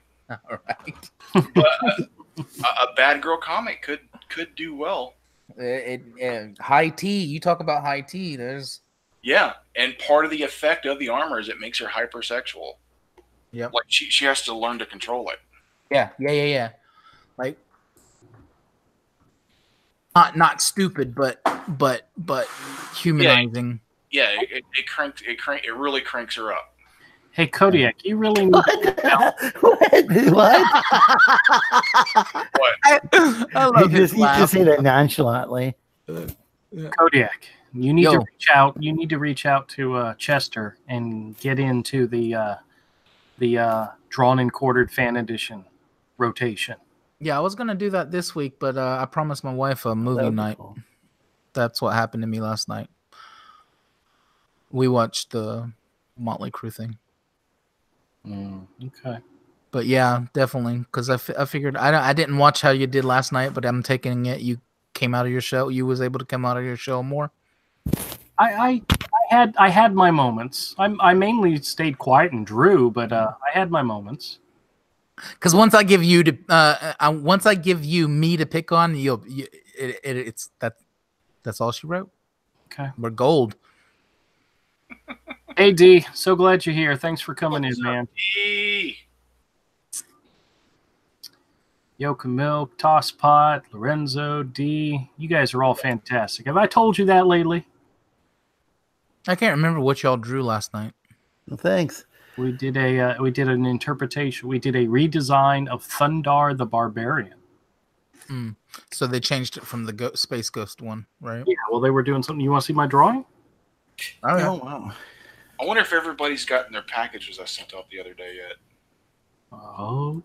But, a bad girl comic could do well. High tea. You talk about high tea. Yeah, and part of the effect of the armor is it makes her hypersexual. Yeah. Like she has to learn to control it. Yeah. Like not stupid, but humanizing. Yeah, it really cranks her up. Hey, Kodiak, you really need What? What? You just say that nonchalantly. Kodiak, you need to reach out. You need to reach out to Chester and get into the drawn and quartered fan edition rotation. Yeah, I was gonna do that this week, but I promised my wife a movie night. Cool. That's what happened to me last night. We watched the Motley Crue thing. Okay. But yeah, definitely, because I figured I didn't watch how you did last night, but I'm taking it you came out of your show. You was able to come out of your show more. I I had my moments. I mainly stayed quiet and drew, but I had my moments. Because once I give you me to pick on, that's all she wrote. Okay. We're gold. Hey D, so glad you're here. Thanks for coming in, man. D? Yo, Camille, Tosspot, Lorenzo, D. You guys are all fantastic. Have I told you that lately? I can't remember what y'all drew last night. Well, thanks. We did an interpretation. We did a redesign of Thundar the Barbarian. So they changed it from the Space Ghost one, right? Yeah, well, they were doing something. You want to see my drawing? Oh, yeah. Oh, wow. I wonder if everybody's gotten their packages I sent out the other day yet. Oh.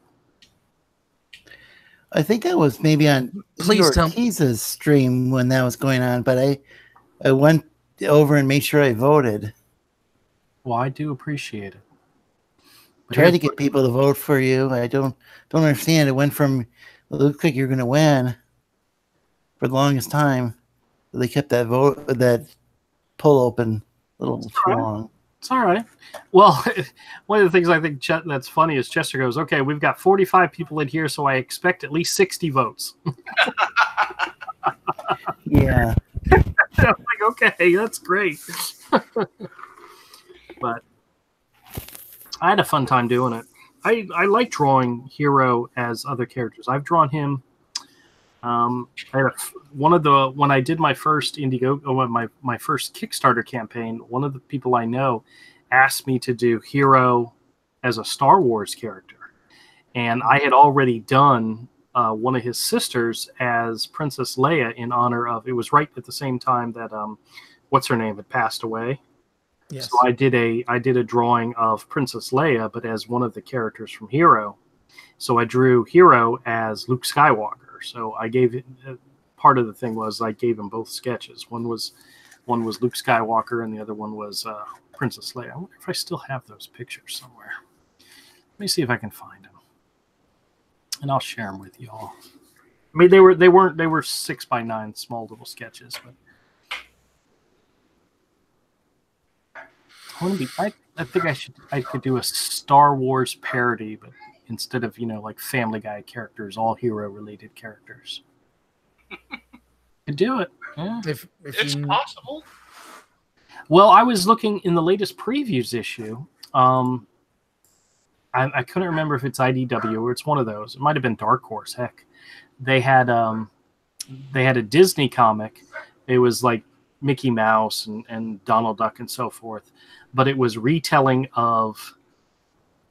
I think I was maybe on Please tell me. Ortiz's stream when that was going on, but I went over and made sure I voted. Well, I do appreciate it. But Try to get people to vote for you. I don't understand. It went from it looks like you're going to win for the longest time. They kept that poll open a little too long. It's all right. Well, one of the things I think that's funny is Chester goes, okay, we've got 45 people in here, so I expect at least 60 votes. Yeah. I'm like, okay, that's great. But I had a fun time doing it. I like drawing Hero as other characters. I've drawn him. I had when I did my first IndieGoGo, my first Kickstarter campaign, one of the people I know asked me to do Hero as a Star Wars character, and I had already done one of his sisters as Princess Leia in honor of. It was right at the same time that what's her name had passed away. Yes. So I did a drawing of Princess Leia, but as one of the characters from Hero. So I drew Hero as Luke Skywalker. So I gave it part of the thing was I gave him both sketches. One was Luke Skywalker, and the other one was Princess Leia. I wonder if I still have those pictures somewhere. Let me see if I can find them, and I'll share them with you all. I mean, they were 6x9 small little sketches, but I think I could do a Star Wars parody, but instead of like Family Guy characters, all Hero related characters. Could do it. Yeah. If It's possible. Well, I was looking in the latest previews issue. I couldn't remember if it's IDW or it's one of those. It might have been Dark Horse. Heck, they had a Disney comic. It was like Mickey Mouse and Donald Duck and so forth, but it was retelling of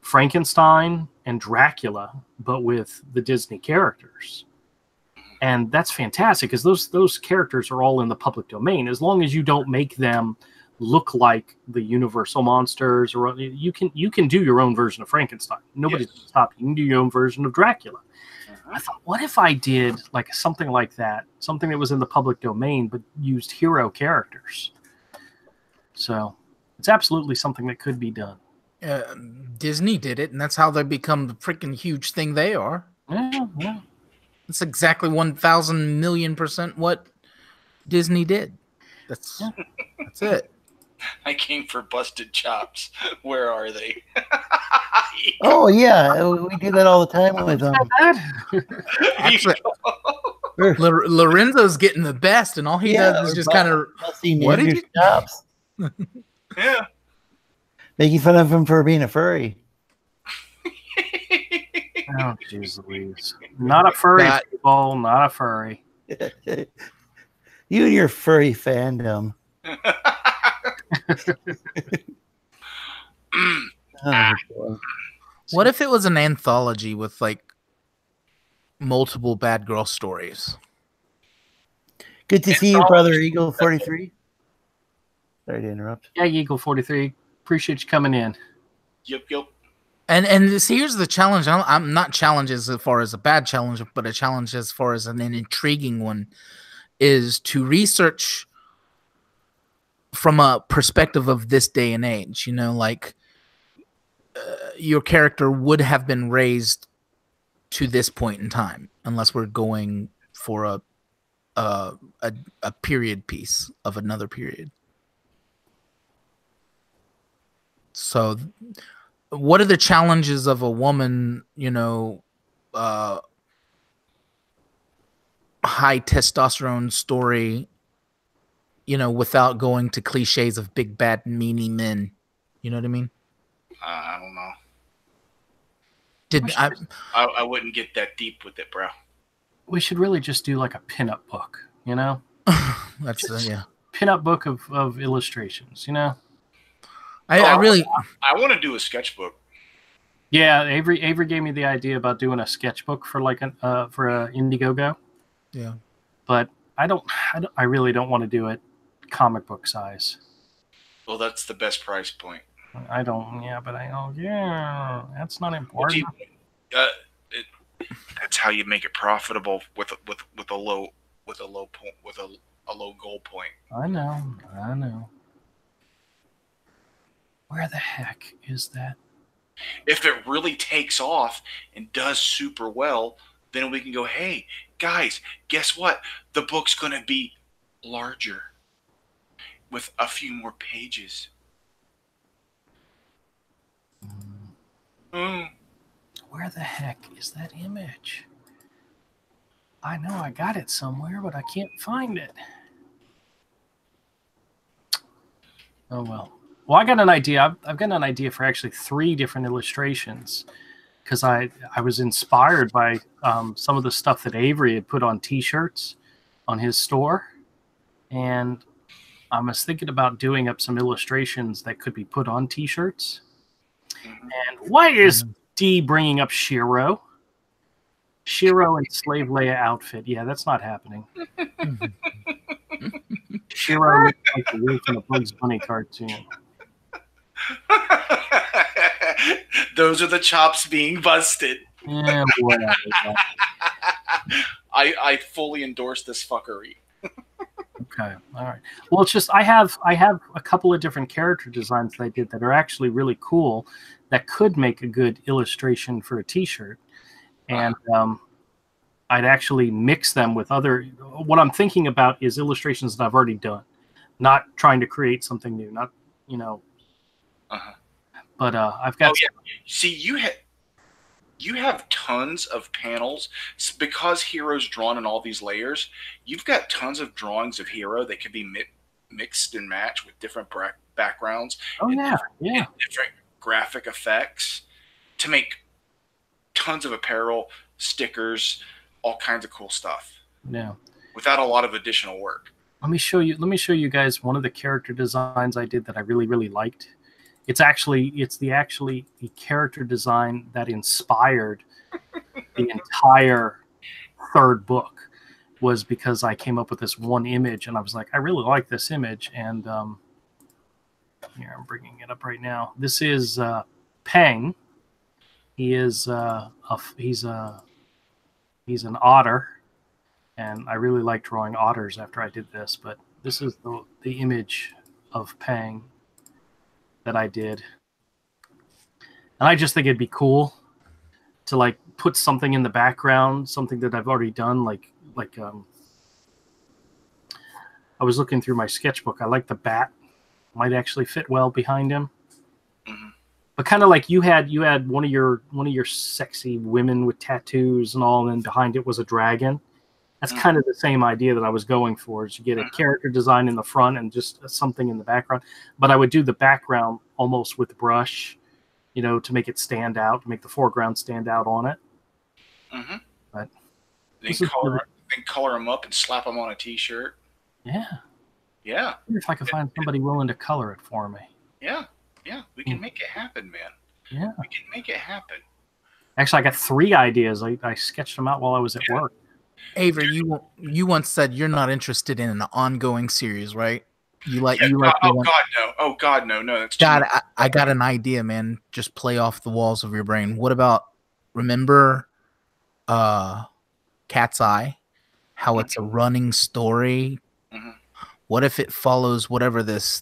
Frankenstein and Dracula, but with the Disney characters. And that's fantastic because those characters are all in the public domain. As long as you don't make them look like the Universal monsters, or you can do your own version of Frankenstein. Nobody's going to stop you. You can do your own version of Dracula. I thought, what if I did like something like that, something that was in the public domain but used Hero characters? So it's absolutely something that could be done. Disney did it, and that's how they become the freaking huge thing they are. Yeah. That's exactly 1,000,000,000% what Disney did. That's it. I came for busted chops. Where are they? Oh yeah, we do that all the time with them. Actually, Lorenzo's getting the best, and all he does is just kind of what did you chops? Yeah. Making fun of him for being a furry. Oh, jeez Louise. Not a furry, people. Not a furry. You and your furry fandom. Oh, what if it was an anthology with like multiple bad girl stories? Good to see you, brother Eagle 43. Sorry to interrupt. Yeah, Eagle 43. Appreciate you coming in. Yep. And here's the challenge. I'm not challenged as far as a bad challenge, but a challenge as far as an intriguing one is to research from a perspective of this day and age. Like your character would have been raised to this point in time, unless we're going for a period piece of another period. So, what are the challenges of a woman, high testosterone story, without going to cliches of big, bad, meanie men? You know what I mean? I don't know. I wouldn't get that deep with it, bro. We should really just do like a pinup book, That's yeah. Pinup book of illustrations, I really I want to do a sketchbook. Yeah, Avery gave me the idea about doing a sketchbook for like for a IndieGoGo. Yeah. But I really don't want to do it comic book size. Well, that's the best price point. I don't. Yeah, but that's not important. That's how you make it profitable with a low goal point. I know. Where the heck is that? If it really takes off and does super well, then we can go, hey, guys, guess what? The book's going to be larger with a few more pages. Where the heck is that image? I know I got it somewhere, but I can't find it. Oh, well. Well, I got an idea. I've got an idea for actually 3 different illustrations because I was inspired by some of the stuff that Avery had put on T-shirts on his store. And I was thinking about doing up some illustrations that could be put on T-shirts. And why is D bringing up Shiro? Shiro and Slave Leia outfit. Yeah, that's not happening. Shiro looks like the wolf in a Bugs Bunny cartoon. Those are the chops being busted. Yeah, whatever. I fully endorse this fuckery. Okay, all right. Well, it's just I have a couple of different character designs that I did that are actually really cool that could make a good illustration for a T-shirt, and I'd actually mix them with other. What I'm thinking about is illustrations that I've already done, not trying to create something new. Not But I've got. Oh yeah. See, you have tons of panels because Hero's drawn in all these layers. You've got tons of drawings of Hero that could be mixed and matched with different backgrounds. Oh yeah, and different graphic effects to make tons of apparel, stickers, all kinds of cool stuff. Yeah. Without a lot of additional work. Let me show you guys one of the character designs I did that I really, really liked. It's the character design that inspired the entire 3rd book, was because I came up with this one image and I was like, I really like this image. And here, I'm bringing it up right now. This is Peng. He is he's an otter, and I really like drawing otters after I did this. But this is the image of Peng that I did, and I just think it'd be cool to like put something in the background, something that I've already done. Like I was looking through my sketchbook. I like the bat might actually fit well behind him. But kind of like you had one of your sexy women with tattoos and all, and then behind it was a dragon. That's kind of the same idea that I was going for, is you get a character design in the front and just something in the background. But I would do the background almost with brush, to make it stand out, to make the foreground stand out on it. But then color them up and slap them on a T-shirt. Yeah. Yeah. I wonder if I could find somebody willing to color it for me. Yeah. Yeah. We can make it happen, man. Yeah. We can make it happen. Actually, I got 3 ideas. I sketched them out while I was at work. Avery, you once said you're not interested in an ongoing series, right? God no. That's God, I got an idea, man. Just play off the walls of your brain. What about, remember Cat's Eye? How it's a running story. What if it follows whatever this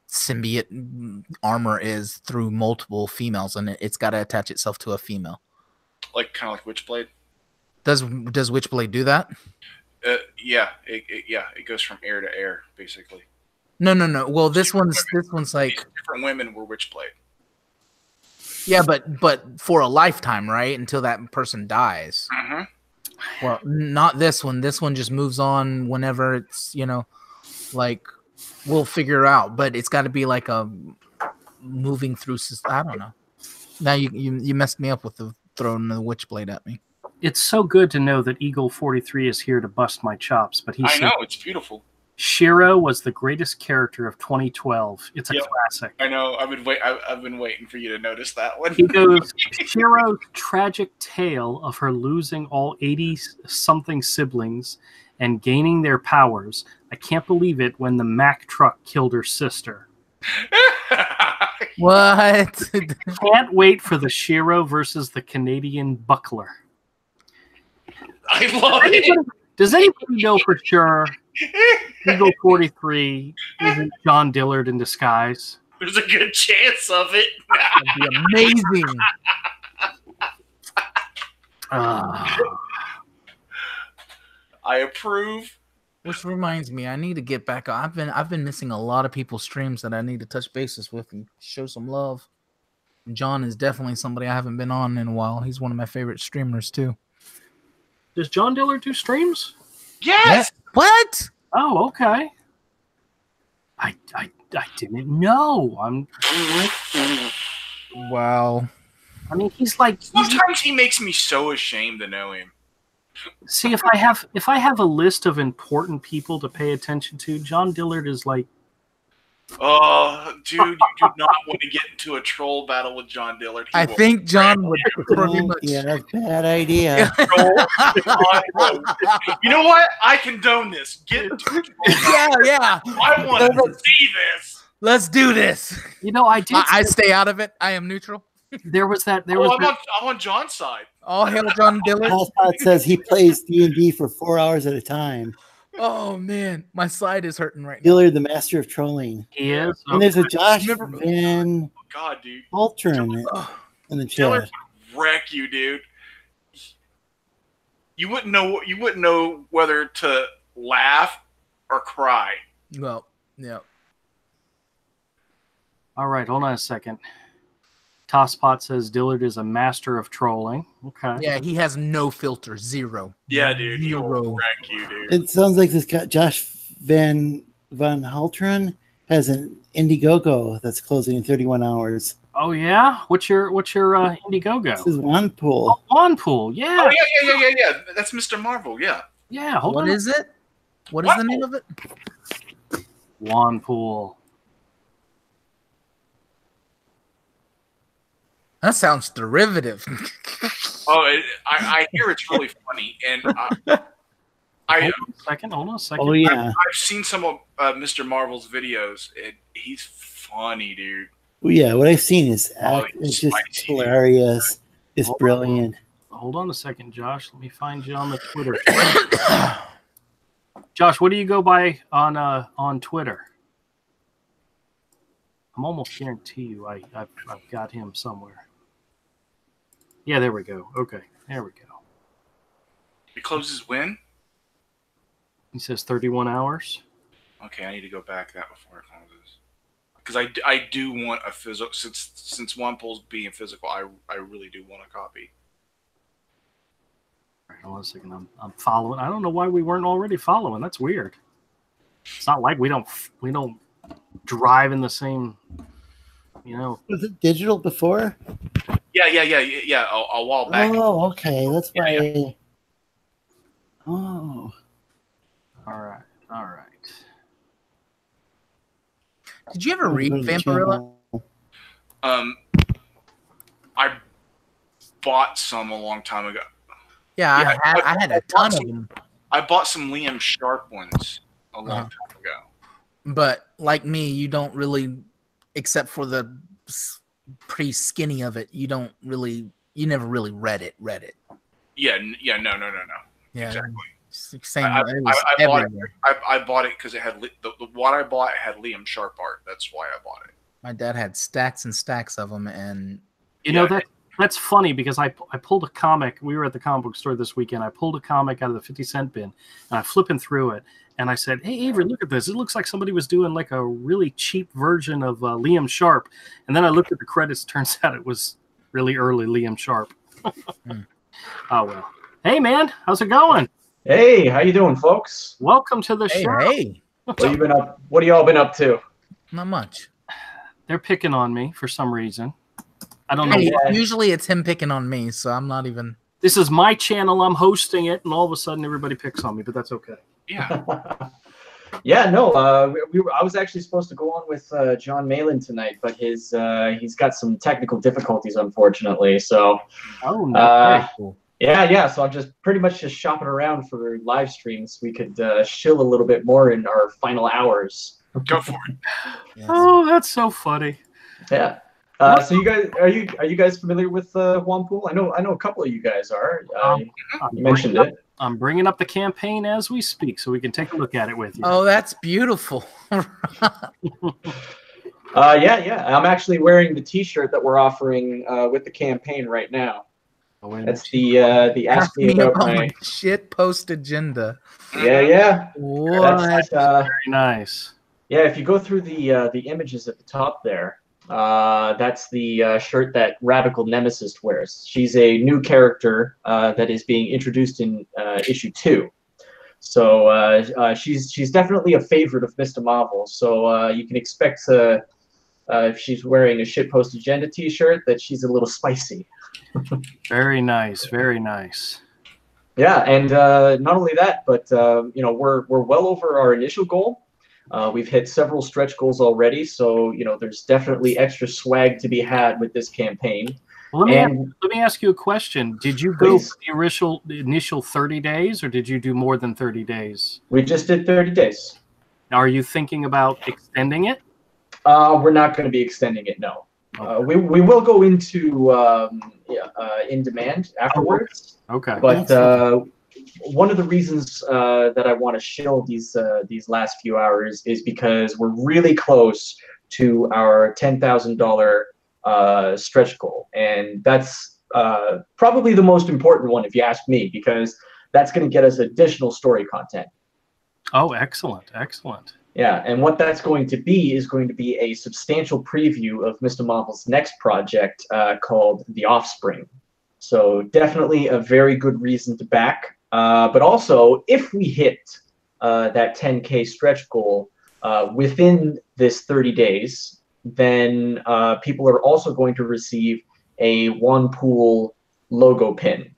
symbiote armor is through multiple females, and it's got to attach itself to a female? Kind of like Witchblade. Does Witchblade do that? Yeah, it goes from air to air, basically. No. Well, this one's like different women were Witchblade. yeah, but for a lifetime, right? Until that person dies. Mm-hmm. Well, not this one. This one just moves on whenever it's like we'll figure out. But it's got to be like a moving through. I don't know. Now you messed me up with throwing the Witchblade at me. It's so good to know that Eagle 43 is here to bust my chops. But I know it's beautiful. Shiro was the greatest character of 2012. It's a classic. I know. I've been waiting for you to notice that one. He goes, Shiro's tragic tale of her losing all 80-something siblings and gaining their powers. I can't believe it when the Mack truck killed her sister. What? Can't wait for the Shiro versus the Canadian Buckler. I love it. Does anybody know for sure Eagle 43 isn't John Dillard in disguise? There's a good chance of it. That'd be amazing. I approve. Which reminds me, I need to get back. I've been missing a lot of people's streams that I need to touch bases with and show some love. John is definitely somebody I haven't been on in a while. He's one of my favorite streamers too. Does John Dillard do streams? Yes. What? Oh, okay. I didn't know. Wow. I mean, he's like. Sometimes he makes me so ashamed to know him. See, if I have a list of important people to pay attention to, John Dillard is like. Oh, dude, you do not want to get into a troll battle with John Dillard. I think John would pretty much. Yeah, that's a bad idea. You know what? I condone this. Get into a troll Yeah. I want to see this. Let's do this. You know, I did. I stay out of it. I am neutral. There was that. I'm on John's side. All hail John Dillard. Hotspot says he plays D&D for 4 hours at a time. Oh man, my side is hurting right now. Dillard, the master of trolling. He is. And there's a Josh Van God, dude. Haltern in the chat. Dillard would wreck you, dude. You wouldn't know whether to laugh or cry. Well, yeah. All right, hold on a second. Tosspot says Dillard is a master of trolling. Okay. Yeah, he has no filter. Zero. Yeah, dude. He'll Zero. wreck you, dude. It sounds like this guy, Josh Van Haltern has an IndieGoGo that's closing in 31 hours. Oh yeah. What's your IndieGoGo? This is Juanpool. Oh, Juanpool. Yeah. Oh yeah. That's Mr. Marvel. Yeah. Yeah. Hold What on. is it? What is the name of it? Juanpool. That sounds derivative. I hear it's really funny, and Hold on a second. Oh yeah. I've seen some of Mr. Marvel's videos, and he's funny, dude. Well, yeah, what I've seen is He's it's just spicy. hilarious. It's brilliant. Hold on a second, Josh. Let me find you on the Twitter. Josh, what do you go by on Twitter? I'm almost guarantee you I've got him somewhere. Yeah, there we go. Okay, there we go. It closes when? He says 31 hours. Okay, I need to go back that before it closes. Because I do want a physical, since Juanpool's being physical, I really do want a copy. All right, hold on a second. I'm following. I don't know why we weren't already following. That's weird. It's not like we don't drive in the same, Was it digital before? Yeah. A while back. Oh, okay. That's why. Yeah. Oh. All right. Did you ever read Vampirella? I bought some a long time ago. Yeah, I had a ton of them. I bought some Liam Sharp ones a long time ago. But like me, you don't really, except for the pretty skinny of it, you never really read it. Yeah, no. Yeah, Exactly. Same. I bought it because it had the what I bought had Liam Sharp art. That's why I bought it. My dad had stacks and stacks of them, and You know that That's funny because I pulled a comic. We were at the comic book store this weekend. I pulled a comic out of the 50-cent bin, and I'm flipping through it. And I said, "Hey, Avery, look at this. It looks like somebody was doing like a really cheap version of Liam Sharp." And then I looked at the credits. Turns out it was really early Liam Sharp. Oh, well. Hey, man. How's it going? Hey, how you doing, folks? Welcome to the show. Hey. What have you been up? What have y'all been up to? Not much. They're picking on me for some reason. I don't know. Hey, why. usually it's him picking on me, so I'm not even. This is my channel. I'm hosting it, and all of a sudden everybody picks on me, but that's okay. Yeah. Yeah, no. I was actually supposed to go on with John Malin tonight, but he's got some technical difficulties, unfortunately. So. Oh no. Very cool. Yeah. So I'm just pretty much just shopping around for live streams. We could shill a little bit more in our final hours. Go for it. Yes. Oh, that's so funny. Yeah. So you guys, are you guys familiar with Juanpool? I know a couple of you guys are. You mentioned it. I'm bringing up the campaign as we speak, so we can take a look at it with you. Oh, that's beautiful. Yeah. I'm actually wearing the T-shirt that we're offering with the campaign right now. That's the Ask Me About My shit post agenda. Yeah. What? That's, Very nice. yeah, if you go through the images at the top there, that's the shirt that Radical Nemesis wears. She's a new character that is being introduced in issue 2. So she's definitely a favorite of Mr. Marvel. So you can expect if she's wearing a shitpost agenda T-shirt that she's a little spicy. Very nice. Very nice. Yeah, and not only that, but we're well over our initial goal. We've hit several stretch goals already, so there's definitely extra swag to be had with this campaign. Well, let me ask you a question. Did you go for the initial 30 days, or did you do more than 30 days? We just did 30 days. Are you thinking about extending it? We're not going to be extending it, no. We will go into in demand afterwards. Okay. But one of the reasons that I want to shill these last few hours is because we're really close to our $10,000 stretch goal, and that's probably the most important one, if you ask me, because that's going to get us additional story content. Oh, excellent, excellent. Yeah, and what that's going to be is going to be a substantial preview of Mr. Marvel's next project called The Offspring. So definitely a very good reason to back. But also, if we hit that 10K stretch goal within this 30 days, then people are also going to receive a Juanpool logo pin.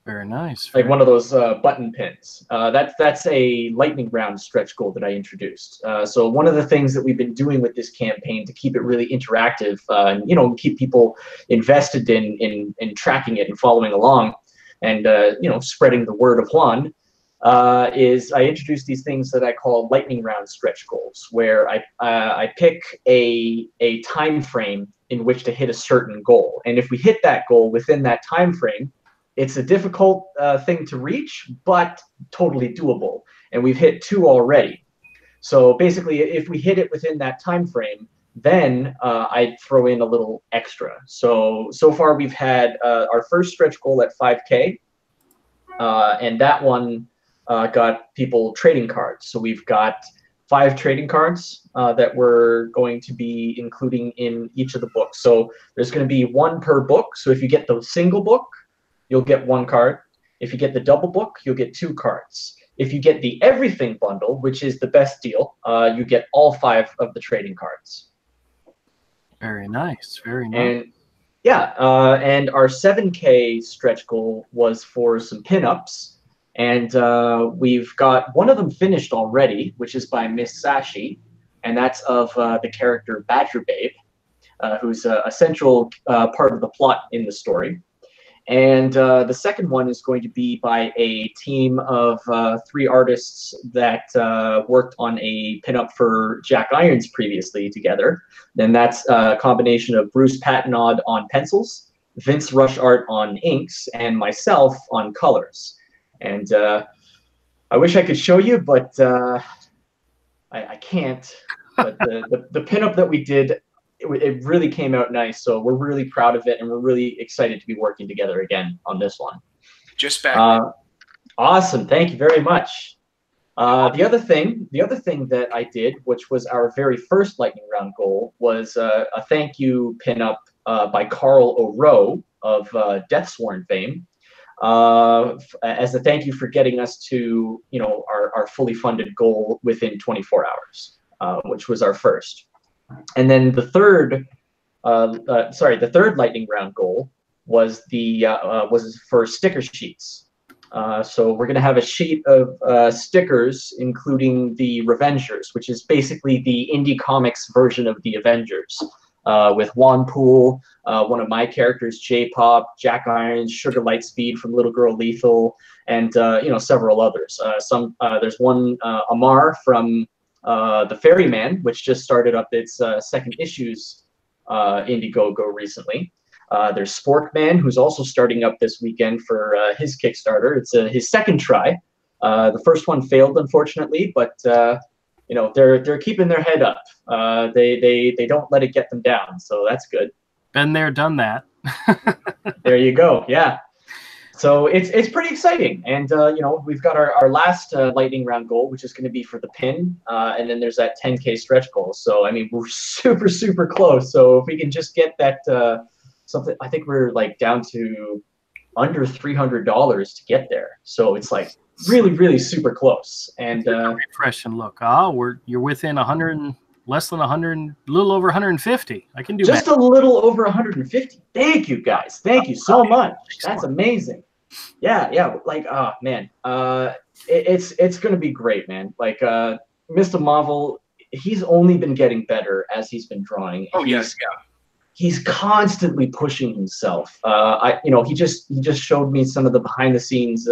Very nice. Like one of those button pins. That's a lightning round stretch goal that I introduced. So one of the things that we've been doing with this campaign to keep it really interactive, and keep people invested in tracking it and following along, and spreading the word of Juan, is I introduced these things that I call lightning round stretch goals, where I pick a time frame in which to hit a certain goal, and if we hit that goal within that time frame, it's a difficult thing to reach, but totally doable. And we've hit 2 already. So basically, if we hit it within that time frame, then I'd throw in a little extra. So far we've had our first stretch goal at 5K, and that one got people trading cards. So we've got 5 trading cards that we're going to be including in each of the books. So there's going to be 1 per book. So if you get the single book, you'll get 1 card. If you get the double book, you'll get 2 cards. If you get the everything bundle, which is the best deal, you get all 5 of the trading cards. Very nice. Very nice. And yeah, and our 7K stretch goal was for some pinups, and we've got one of them finished already, which is by Miss Sashi, and that's of the character Badger Babe, who's a central part of the plot in the story. And the second one is going to be by a team of 3 artists that worked on a pinup for Jack Irons previously together. And that's a combination of Bruce Patinaud on pencils, Vince Rush Art on inks, and myself on colors. And I wish I could show you, but I can't. But the pinup that we did it really came out nice. So we're really proud of it, and we're really excited to be working together again on this one. Just back. Awesome. Thank you very much. The other thing that I did, which was our very first lightning round goal, was a thank you pinup by Carl O'Rowe of Deathsworn fame, as a thank you for getting us to our fully funded goal within 24 hours, which was our first. And then the third lightning round goal was for sticker sheets. So we're going to have a sheet of stickers, including the Revengers, which is basically the indie comics version of the Avengers, with Juanpool, one of my characters, J-Pop, Jack Irons, Sugar Lightspeed from Little Girl Lethal, and several others. There's one Amar from the Ferryman, which just started up its second issues IndieGoGo recently. There's Sporkman, who's also starting up this weekend for his Kickstarter. It's his second try. The first one failed, unfortunately, but they're keeping their head up. They don't let it get them down, so that's good. Been there, done that. There you go. Yeah. So it's pretty exciting, and we've got our last lightning round goal, which is going to be for the pin, and then there's that 10K stretch goal. So I mean, we're super close. So if we can just get that. Something, I think we're like down to under $300 to get there, so it's like really super close. And refresh and look. You're within 100, less than 100, a little over 150. I can do just that. A little over 150. Thank you guys. Thank you so much. That's amazing. Yeah. Like, oh man, it's gonna be great, man. Like Mr. Marvel, he's only been getting better as he's been drawing. Oh yes, yeah. He's constantly pushing himself. He just showed me some of the behind the scenes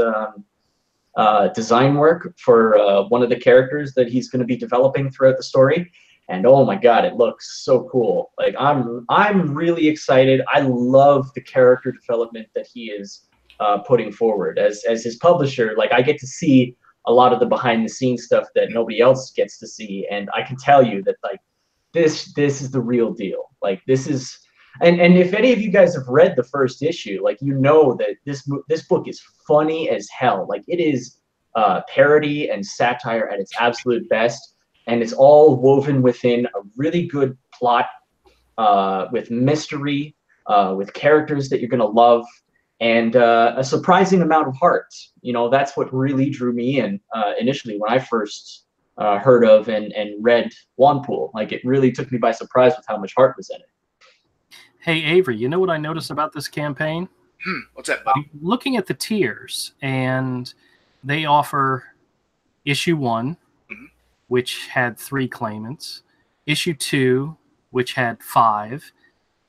design work for one of the characters that he's going to be developing throughout the story, and oh my god, it looks so cool. Like I'm really excited. I love the character development that he is putting forward as his publisher. Like I get to see a lot of the behind the scenes stuff that nobody else gets to see, and I can tell you that like. This is the real deal. Like this is, and if any of you guys have read the first issue, like that this book is funny as hell. Like it is parody and satire at its absolute best, and it's all woven within a really good plot, with mystery, with characters that you're gonna love, and a surprising amount of heart. That's what really drew me in initially when I first. Heard of and read Juanpool. Like it really took me by surprise with how much heart was in it. Hey Avery, you know what I noticed about this campaign? What's that, buddy? Looking at the tiers, and they offer issue 1, which had 3 claimants, issue 2, which had 5,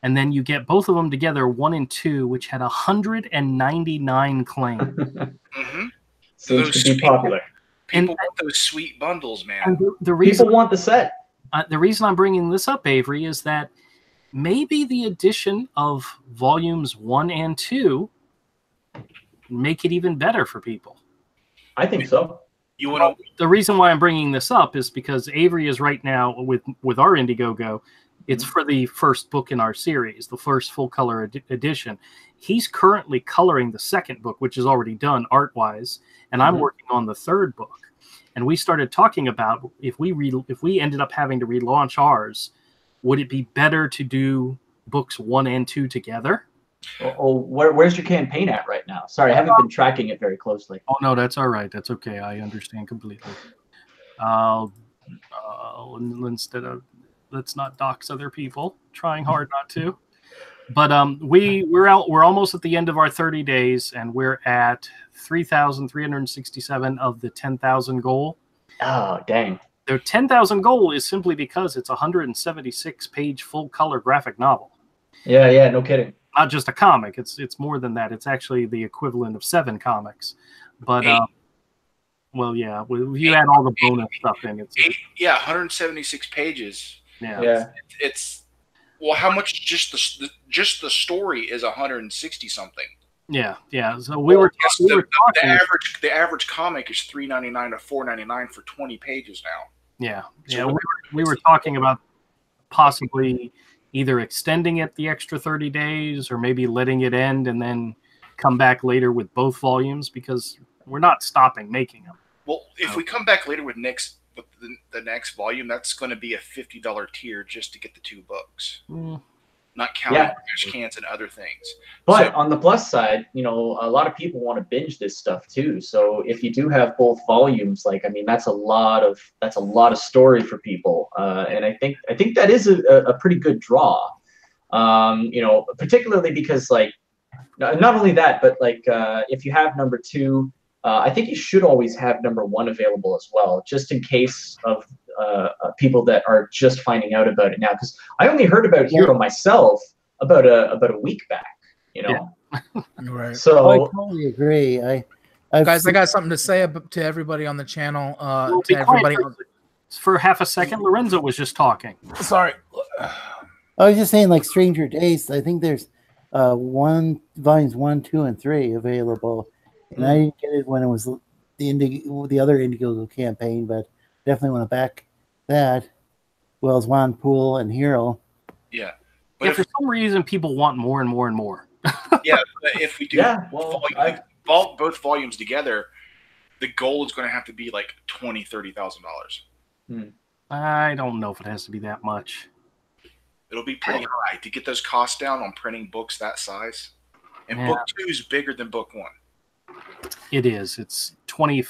and then you get both of them together, 1 and 2, which had 199 claims. Seems to be popular. People want those sweet bundles, man. And the reason people want the set. The reason I'm bringing this up, Avery, is that maybe the addition of volumes 1 and 2 make it even better for people. I think so. The reason why I'm bringing this up is because Avery is right now with our IndieGoGo. It's for the first book in our series, the first full color edition. He's currently coloring the second book, which is already done art-wise, and I'm working on the third book. And we started talking about if we ended up having to relaunch ours, would it be better to do books 1 and 2 together? Where's your campaign at right now? Sorry, I haven't been tracking it very closely. Oh no, that's all right. That's okay. I understand completely. Instead of let's not dox other people. Trying hard not to. But we're almost at the end of our 30 days, and we're at 3,367 of the 10,000 goal. Oh, dang. The 10,000 goal is simply because it's a 176-page full-color graphic novel. Yeah, no kidding. Not just a comic. It's more than that. It's actually the equivalent of 7 comics. But well, yeah, if you add all the bonus stuff in, it's 176 pages. Yeah. It's well, how much just the story is 160 something. Yeah. So we were talking. The average comic is $3.99 to $4.99 for 20 pages now. Yeah. We were talking about possibly either extending it the extra 30 days or maybe letting it end and then come back later with both volumes, because we're not stopping making them. Well, if we come back later with the next volume, that's going to be a $50 tier just to get the 2 books. Not counting trash cans and other things. But on the plus side, you know, a lot of people want to binge this stuff too. So if you do have both volumes, like, I mean, that's a lot of story for people. And I think that is a pretty good draw. You know, particularly because, like, not only that, but like if you have number 2, I think you should always have number 1 available as well, just in case of people that are just finding out about it now. Because I only heard about Hero myself about a week back. You know, right? So I totally agree. Guys, I got something to say to everybody on the channel. To everybody, for half a second, Lorenzo was just talking. Sorry, I was just saying, like Stranger Days. I think there's volumes 1, 2, and 3 available. And I didn't get it when it was the other IndieGoGo campaign, but definitely want to back that. As well as Juanpool and Hero. Yeah. But yeah, for some reason, people want more and more and more. Yeah, but if we do both volumes together, the goal is going to have to be like $20,000-$30,000. I don't know if it has to be that much. It'll be pretty high to get those costs down on printing books that size. And book 2 is bigger than book 1. It is. It's 20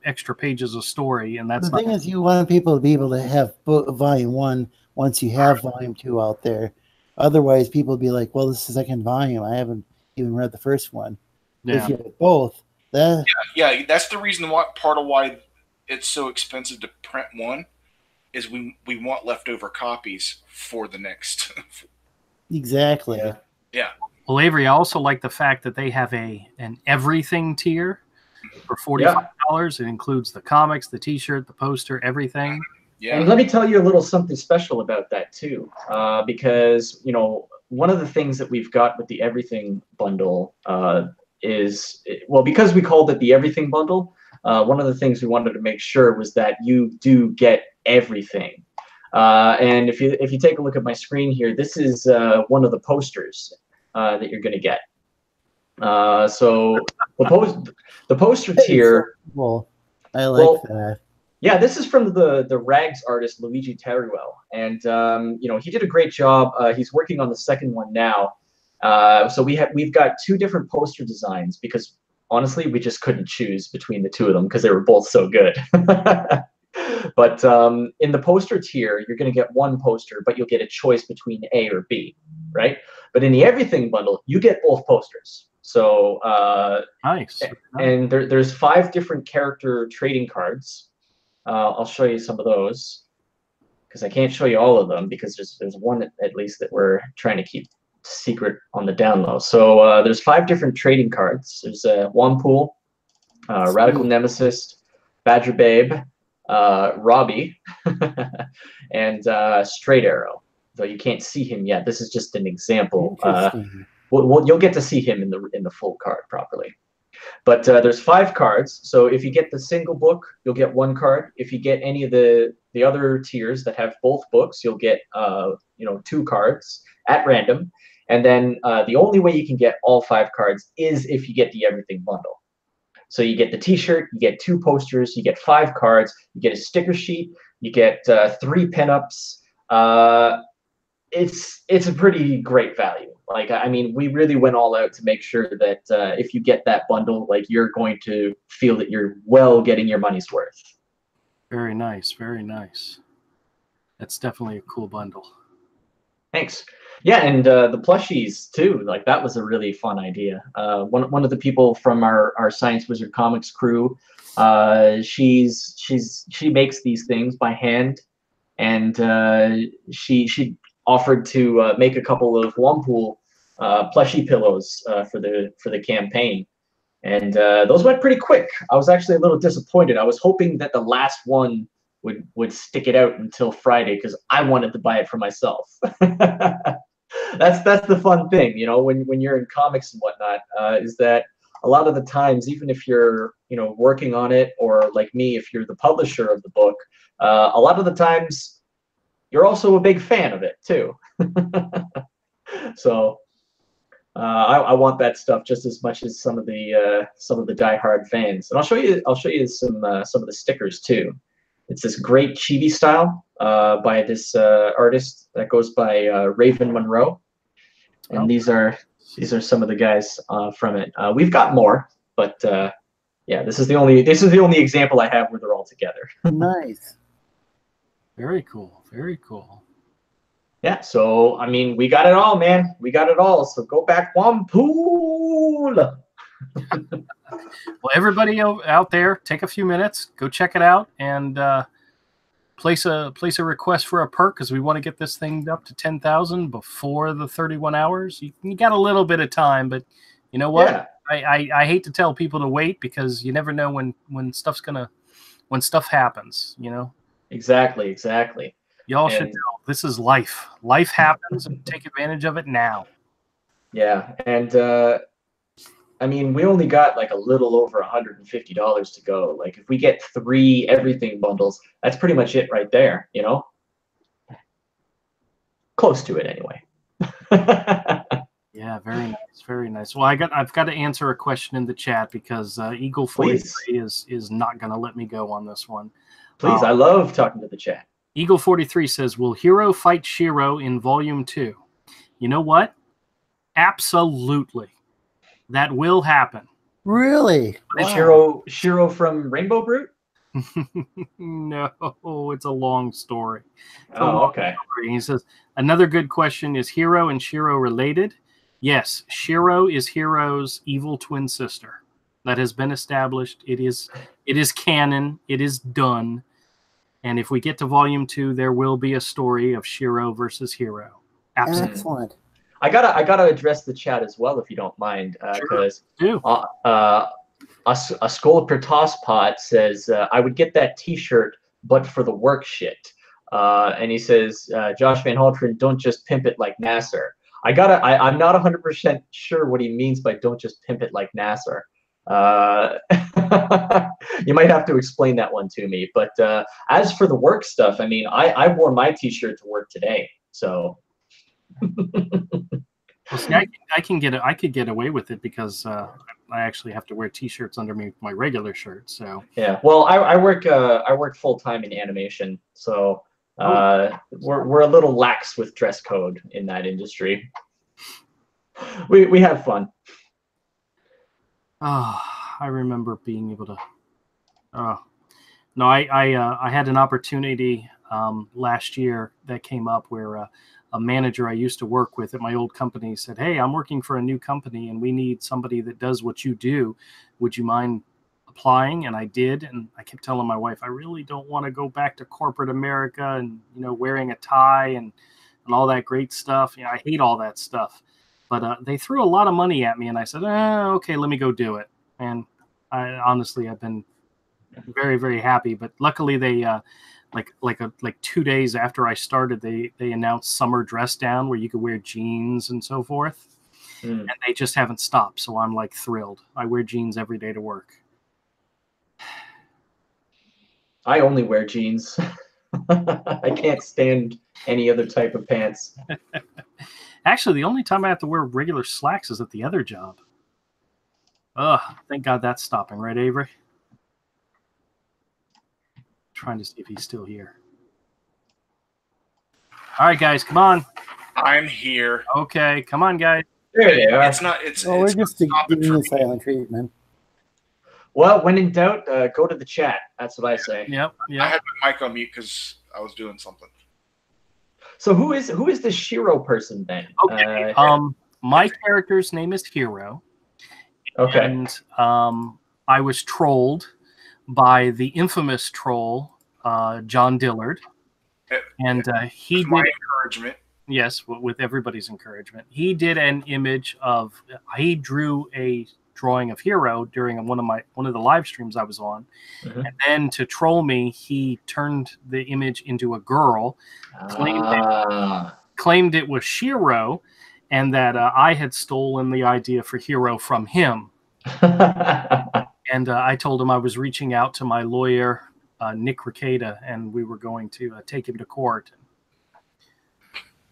extra pages of story, and that's the thing is, you want people to be able to have volume 1 once you have volume 2 out there. Otherwise, people will be like, "Well, this is the second volume. I haven't even read the first one." Yeah. If you have both, yeah, that's the reason part of why it's so expensive to print 1 is we want leftover copies for the next. Exactly. Yeah. Well, Avery, I also like the fact that they have an everything tier for $45. It includes the comics, the T-shirt, the poster, everything. Yeah. And let me tell you a little something special about that too, because, you know, one of the things that we've got with the everything bundle is, well, because we called it the everything bundle, one of the things we wanted to make sure was that you do get everything. And if you take a look at my screen here, this is one of the posters that you're going to get. So the poster tier. Well, I like that. Yeah, this is from the rags artist Luigi Teruel, and you know, he did a great job. He's working on the second one now. So we've got 2 different poster designs because honestly, we just couldn't choose between the 2 of them because they were both so good. But in the poster tier, you're going to get 1 poster, but you'll get a choice between A or B, right? But in the everything bundle, you get both posters. So nice. And there's 5 different character trading cards. I'll show you some of those because I can't show you all of them because there's one at least that we're trying to keep secret on the down low. So there's 5 different trading cards. There's Juanpool, Radical Nemesis, Badger Babe, Robbie, and Straight Arrow. Though you can't see him yet. This is just an example. You'll get to see him in the full card properly. But there's 5 cards. So if you get the single book, you'll get 1 card. If you get any of the other tiers that have both books, you'll get 2 cards at random. And then the only way you can get all 5 cards is if you get the everything bundle. So you get the T-shirt, you get 2 posters, you get 5 cards, you get a sticker sheet, you get 3 pinups. It's a pretty great value. Like, I mean, we really went all out to make sure that if you get that bundle, like, you're going to feel that you're well getting your money's worth. Very nice, very nice. That's definitely a cool bundle. Thanks. Yeah, and the plushies too. Like, that was a really fun idea. One of the people from our Science Wizard Comics crew, she makes these things by hand, and she offered to make a couple of Juanpool plushie pillows for the campaign, and those went pretty quick. I was actually a little disappointed. I was hoping that the last one would stick it out until Friday because I wanted to buy it for myself. That's the fun thing, you know, when you're in comics and whatnot, is that a lot of the times, even if you're working on it, or like me, if you're the publisher of the book, a lot of the times you're also a big fan of it too. So I want that stuff just as much as some of the diehard fans. And I'll show you some of the stickers too. It's this great chibi style by this artist that goes by Raven Monroe, and these are some of the guys from it. We've got more, but yeah, this is the only example I have where they're all together. Nice. Very cool. Very cool. Yeah, so I mean, we got it all, man. We got it all. So go back, Juanpool. Well, everybody out there, take a few minutes, go check it out, and place a request for a perk because we want to get this thing up to 10,000 before the 31 hours. You got a little bit of time, but you know what? Yeah. I hate to tell people to wait because you never know when stuff happens. You know. Exactly. Y'all should know this is life. Life happens, and take advantage of it now. Yeah, and I mean, we only got like a little over $150 to go. Like, if we get 3 everything bundles, that's pretty much it right there. You know, close to it anyway. Yeah, very nice, very nice. Well, I've got to answer a question in the chat because Eagle 43 is not going to let me go on this one. Please, I love talking to the chat. Eagle 43 says, "Will Hero fight Shiro in Volume 2?" You know what? Absolutely, that will happen. Really? Is Shiro from Rainbow Brute? No, it's a long story. Okay. He says, another good question, is Hero and Shiro related? Yes, Shiro is Hero's evil twin sister. That has been established. It is canon. It is done. And if we get to Volume 2, there will be a story of Shiro versus Hero. Absolutely. Excellent. I gotta address the chat as well, if you don't mind, because a Skull per Toss Pot says I would get that T-shirt, but for the work shit. And he says, Josh Van Haltren, don't just pimp it like Nasser. I'm not 100% sure what he means by don't just pimp it like Nasser. You might have to explain that one to me. But as for the work stuff, I mean, I wore my T-shirt to work today, so. Well, see, I could get away with it because I actually have to wear T-shirts underneath my regular shirt. So yeah, well, I work full time in animation, so we're a little lax with dress code in that industry. We have fun. Oh, I remember being able to. No, I had an opportunity last year that came up where a manager I used to work with at my old company said, "Hey, I'm working for a new company and we need somebody that does what you do. Would you mind applying?" And I did. And I kept telling my wife, I really don't want to go back to corporate America and, wearing a tie and all that great stuff. I hate all that stuff. But they threw a lot of money at me and I said, okay, let me go do it. And I've been very, very happy. But luckily they, like 2 days after I started, they announced summer dress down where you could wear jeans and so forth. And they just haven't stopped. So I'm like thrilled. I wear jeans every day to work. I only wear jeans. I can't stand any other type of pants. Actually, the only time I have to wear regular slacks is at the other job. Ugh, thank God that's stopping, right, Avery? Trying to see if he's still here. All right, guys, come on. I'm here. Okay, come on, guys. There they are. We're just giving you silent treatment. Well, when in doubt, go to the chat. That's what I say. Yep. I had my mic on mute because I was doing something. So who is the Shiro person then? Okay. My character's name is Hero. Okay. And I was trolled by the infamous troll John Dillard, and he did encouragement. Yes, with everybody's encouragement. He did an image of. He drew a drawing of Hero during one of the live streams I was on, and then to troll me, he turned the image into a girl, claimed it was Shiro, and that I had stolen the idea for Hero from him. And I told him I was reaching out to my lawyer, Nick Ricada, and we were going to take him to court.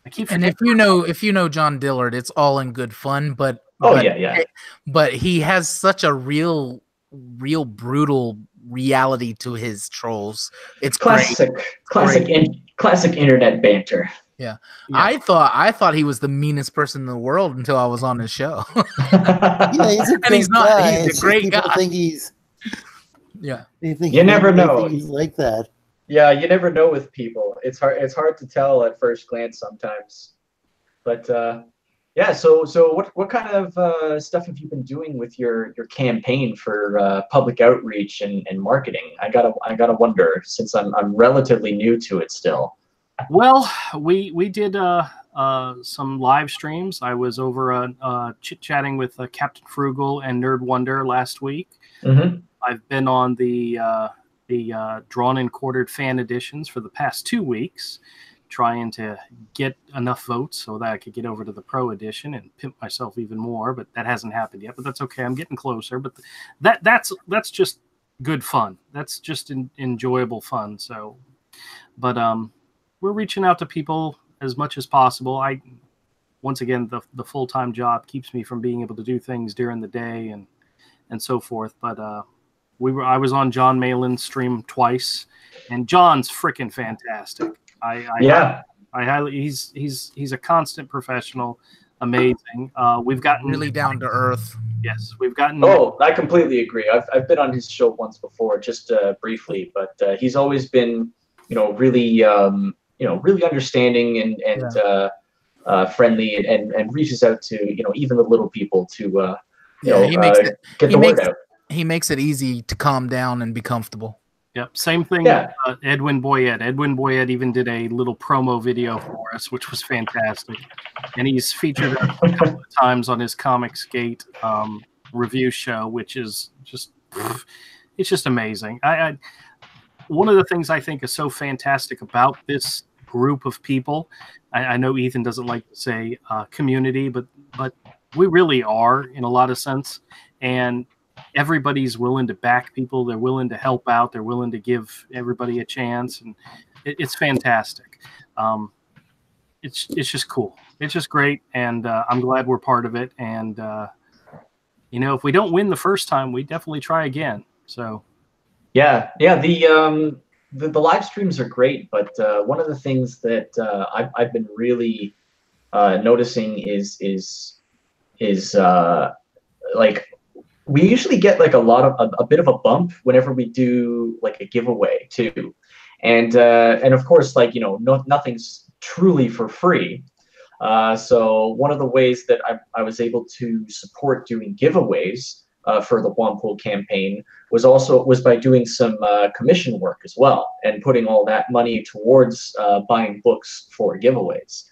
I keep And if you know John Dillard, it's all in good fun, but but he has such a real brutal reality to his trolls. It's classic internet banter. Yeah. I thought he was the meanest person in the world until I was on his show. Yeah, he's a great guy. He's a great people guy. Think he's you never know. He's like that. Yeah, you never know with people. It's hard to tell at first glance sometimes. But yeah, so what kind of stuff have you been doing with your campaign for public outreach and marketing? I gotta wonder, since I'm relatively new to it still. Well, we did some live streams. I was over chit-chatting with Captain Frugal and Nerd Wonder last week. Mm-hmm. I've been on the drawn and quartered fan editions for the past 2 weeks, trying to get enough votes so that I could get over to the pro edition and pimp myself even more. But that hasn't happened yet. But that's okay. I'm getting closer. But that's just good fun. That's just enjoyable fun. So, but we're reaching out to people as much as possible. Once again, the full-time job keeps me from being able to do things during the day and so forth. But I was on John Malin's stream twice, and John's freaking fantastic. He's a constant professional, amazing. We've gotten really down to earth. Yes, we've gotten. Oh, I completely agree. I've been on his show once before, just briefly, but he's always been, really really understanding and friendly and reaches out to even the little people to get the word out. He makes it easy to calm down and be comfortable. Yep, same thing with Edwin Boyette. Edwin Boyette even did a little promo video for us, which was fantastic. And he's featured a couple of times on his Comics Gate review show, which is it's just amazing. One of the things I think is so fantastic about this group of people, I know Ethan doesn't like to say community, but we really are in a lot of sense. And everybody's willing to back people. They're willing to help out. They're willing to give everybody a chance. And it's fantastic. It's just cool. It's just great. And I'm glad we're part of it. And, if we don't win the first time, we definitely try again. So. Yeah. The live streams are great, but one of the things that I've been really noticing is like, we usually get like a bit of a bump whenever we do like a giveaway too, and of course, like nothing's truly for free. So one of the ways that I was able to support doing giveaways for the Juanpool campaign was by doing some commission work as well, and putting all that money towards buying books for giveaways.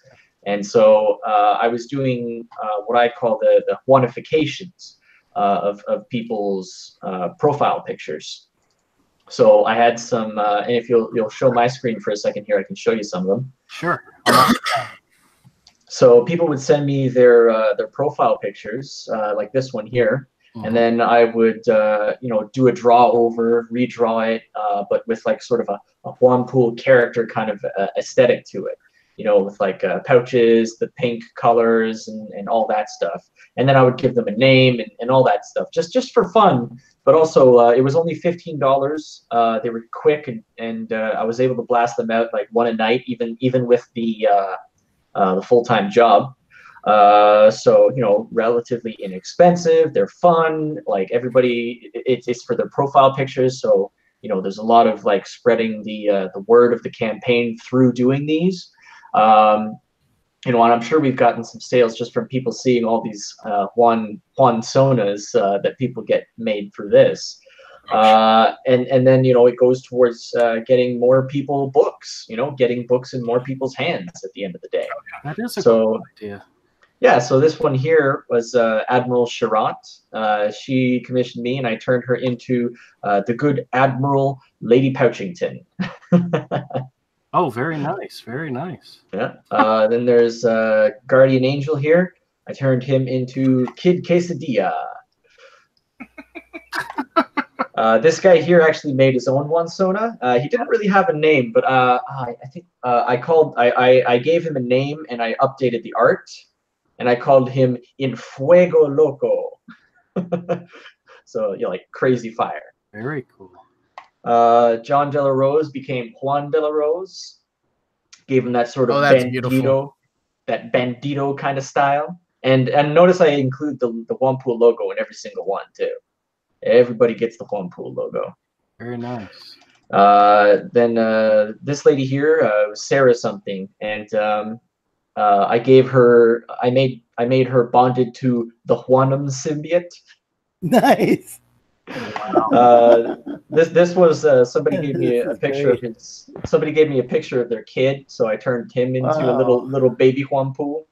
And so I was doing what I call the Juanifications of people's profile pictures. So I had some, and if you'll show my screen for a second here, I can show you some of them. Sure. So people would send me their profile pictures, like this one here, and then I would do a draw over, redraw it, but with like sort of a Juanpool character kind of aesthetic to it. With like pouches, the pink colors, and all that stuff. And then I would give them a name and all that stuff, just for fun. But also, it was only $15. They were quick, and I was able to blast them out like one a night, even with the full-time job. So relatively inexpensive. They're fun. Like everybody, it's for their profile pictures. So there's a lot of like spreading the word of the campaign through doing these. And I'm sure we've gotten some sales just from people seeing all these Juan Sonas that people get made for this. And then, it goes towards getting more people books, getting books in more people's hands at the end of the day. That is a cool idea. Yeah, so this one here was Admiral Sharat. She commissioned me, and I turned her into the good Admiral Lady Pouchington. Oh, very nice. Very nice. Yeah. Then there's Guardian Angel here. I turned him into Kid Quesadilla. This guy here actually made his own Wansona. He didn't really have a name, but I think I gave him a name and I updated the art, and I called him In Fuego Loco. So like crazy fire. Very cool. John De La Rose became Juan De La Rose. Gave him that sort of bandito kind of style. And notice I include the Juanpool logo in every single one too. Everybody gets the Juanpool logo. Very nice. Then this lady here, Sarah something, and I made her bonded to the Juanum symbiote. Nice. This was somebody gave me a picture of his. Somebody gave me a picture of their kid, so I turned him into a little baby Juanpool.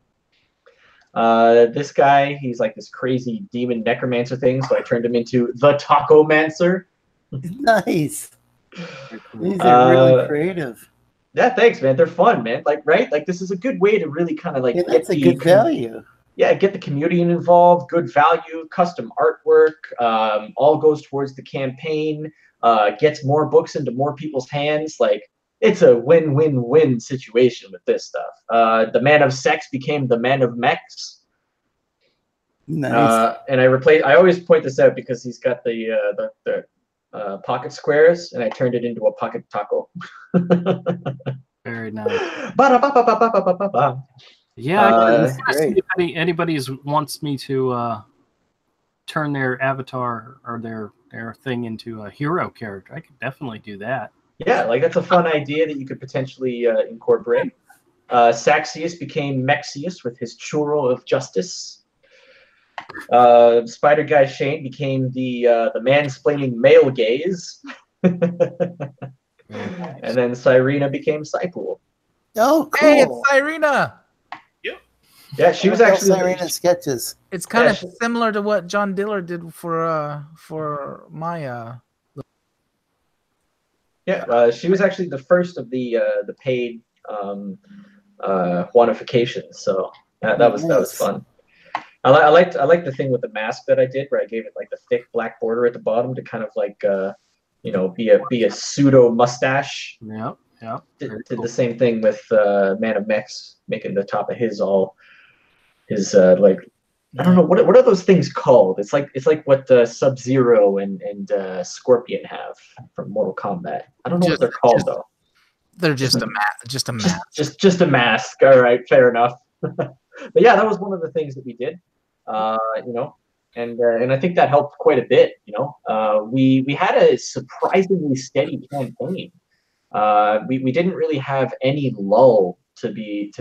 This guy, he's like this crazy demon necromancer thing, so I turned him into the Taco Mancer. Nice. These are really creative. Yeah, thanks, man. They're fun, man. Like, right? Like, this is a good way to really kind of like get a good value. Yeah, get the community involved. Good value, custom artwork. All goes towards the campaign. Gets more books into more people's hands. Like, it's a win-win-win situation with this stuff. The man of sex became the man of mechs. Nice. And I always point this out because he's got the pocket squares, and I turned it into a pocket taco. Very nice. Ba-da-ba-ba-ba-ba-ba-ba. Yeah, if anybody wants me to turn their avatar or their thing into a hero character, I could definitely do that. Yeah, like that's a fun idea that you could potentially incorporate. Saxius became Mexius with his churro of justice. Spider Guy Shane became the mansplaining male gaze. And then Cyrena became Cypool. Oh, cool. Hey, it's Cyrena. Yeah, she was actually Cyrena sketches. It's kind of similar to what John Dillard did for my. She was actually the first of the paid quantifications. So that was fun. I liked the thing with the mask that I did, where I gave it like the thick black border at the bottom to kind of like be a pseudo mustache. Yeah. Did the same thing with Man of Mechs, making the top of his all his like I don't know what are those things called? It's like what Sub-Zero and Scorpion have from Mortal Kombat. I don't know what they're called though. They're just a mask. Just a mask. All right, fair enough. But yeah, that was one of the things that we did. And I think that helped quite a bit. We had a surprisingly steady campaign. We didn't really have any lull to be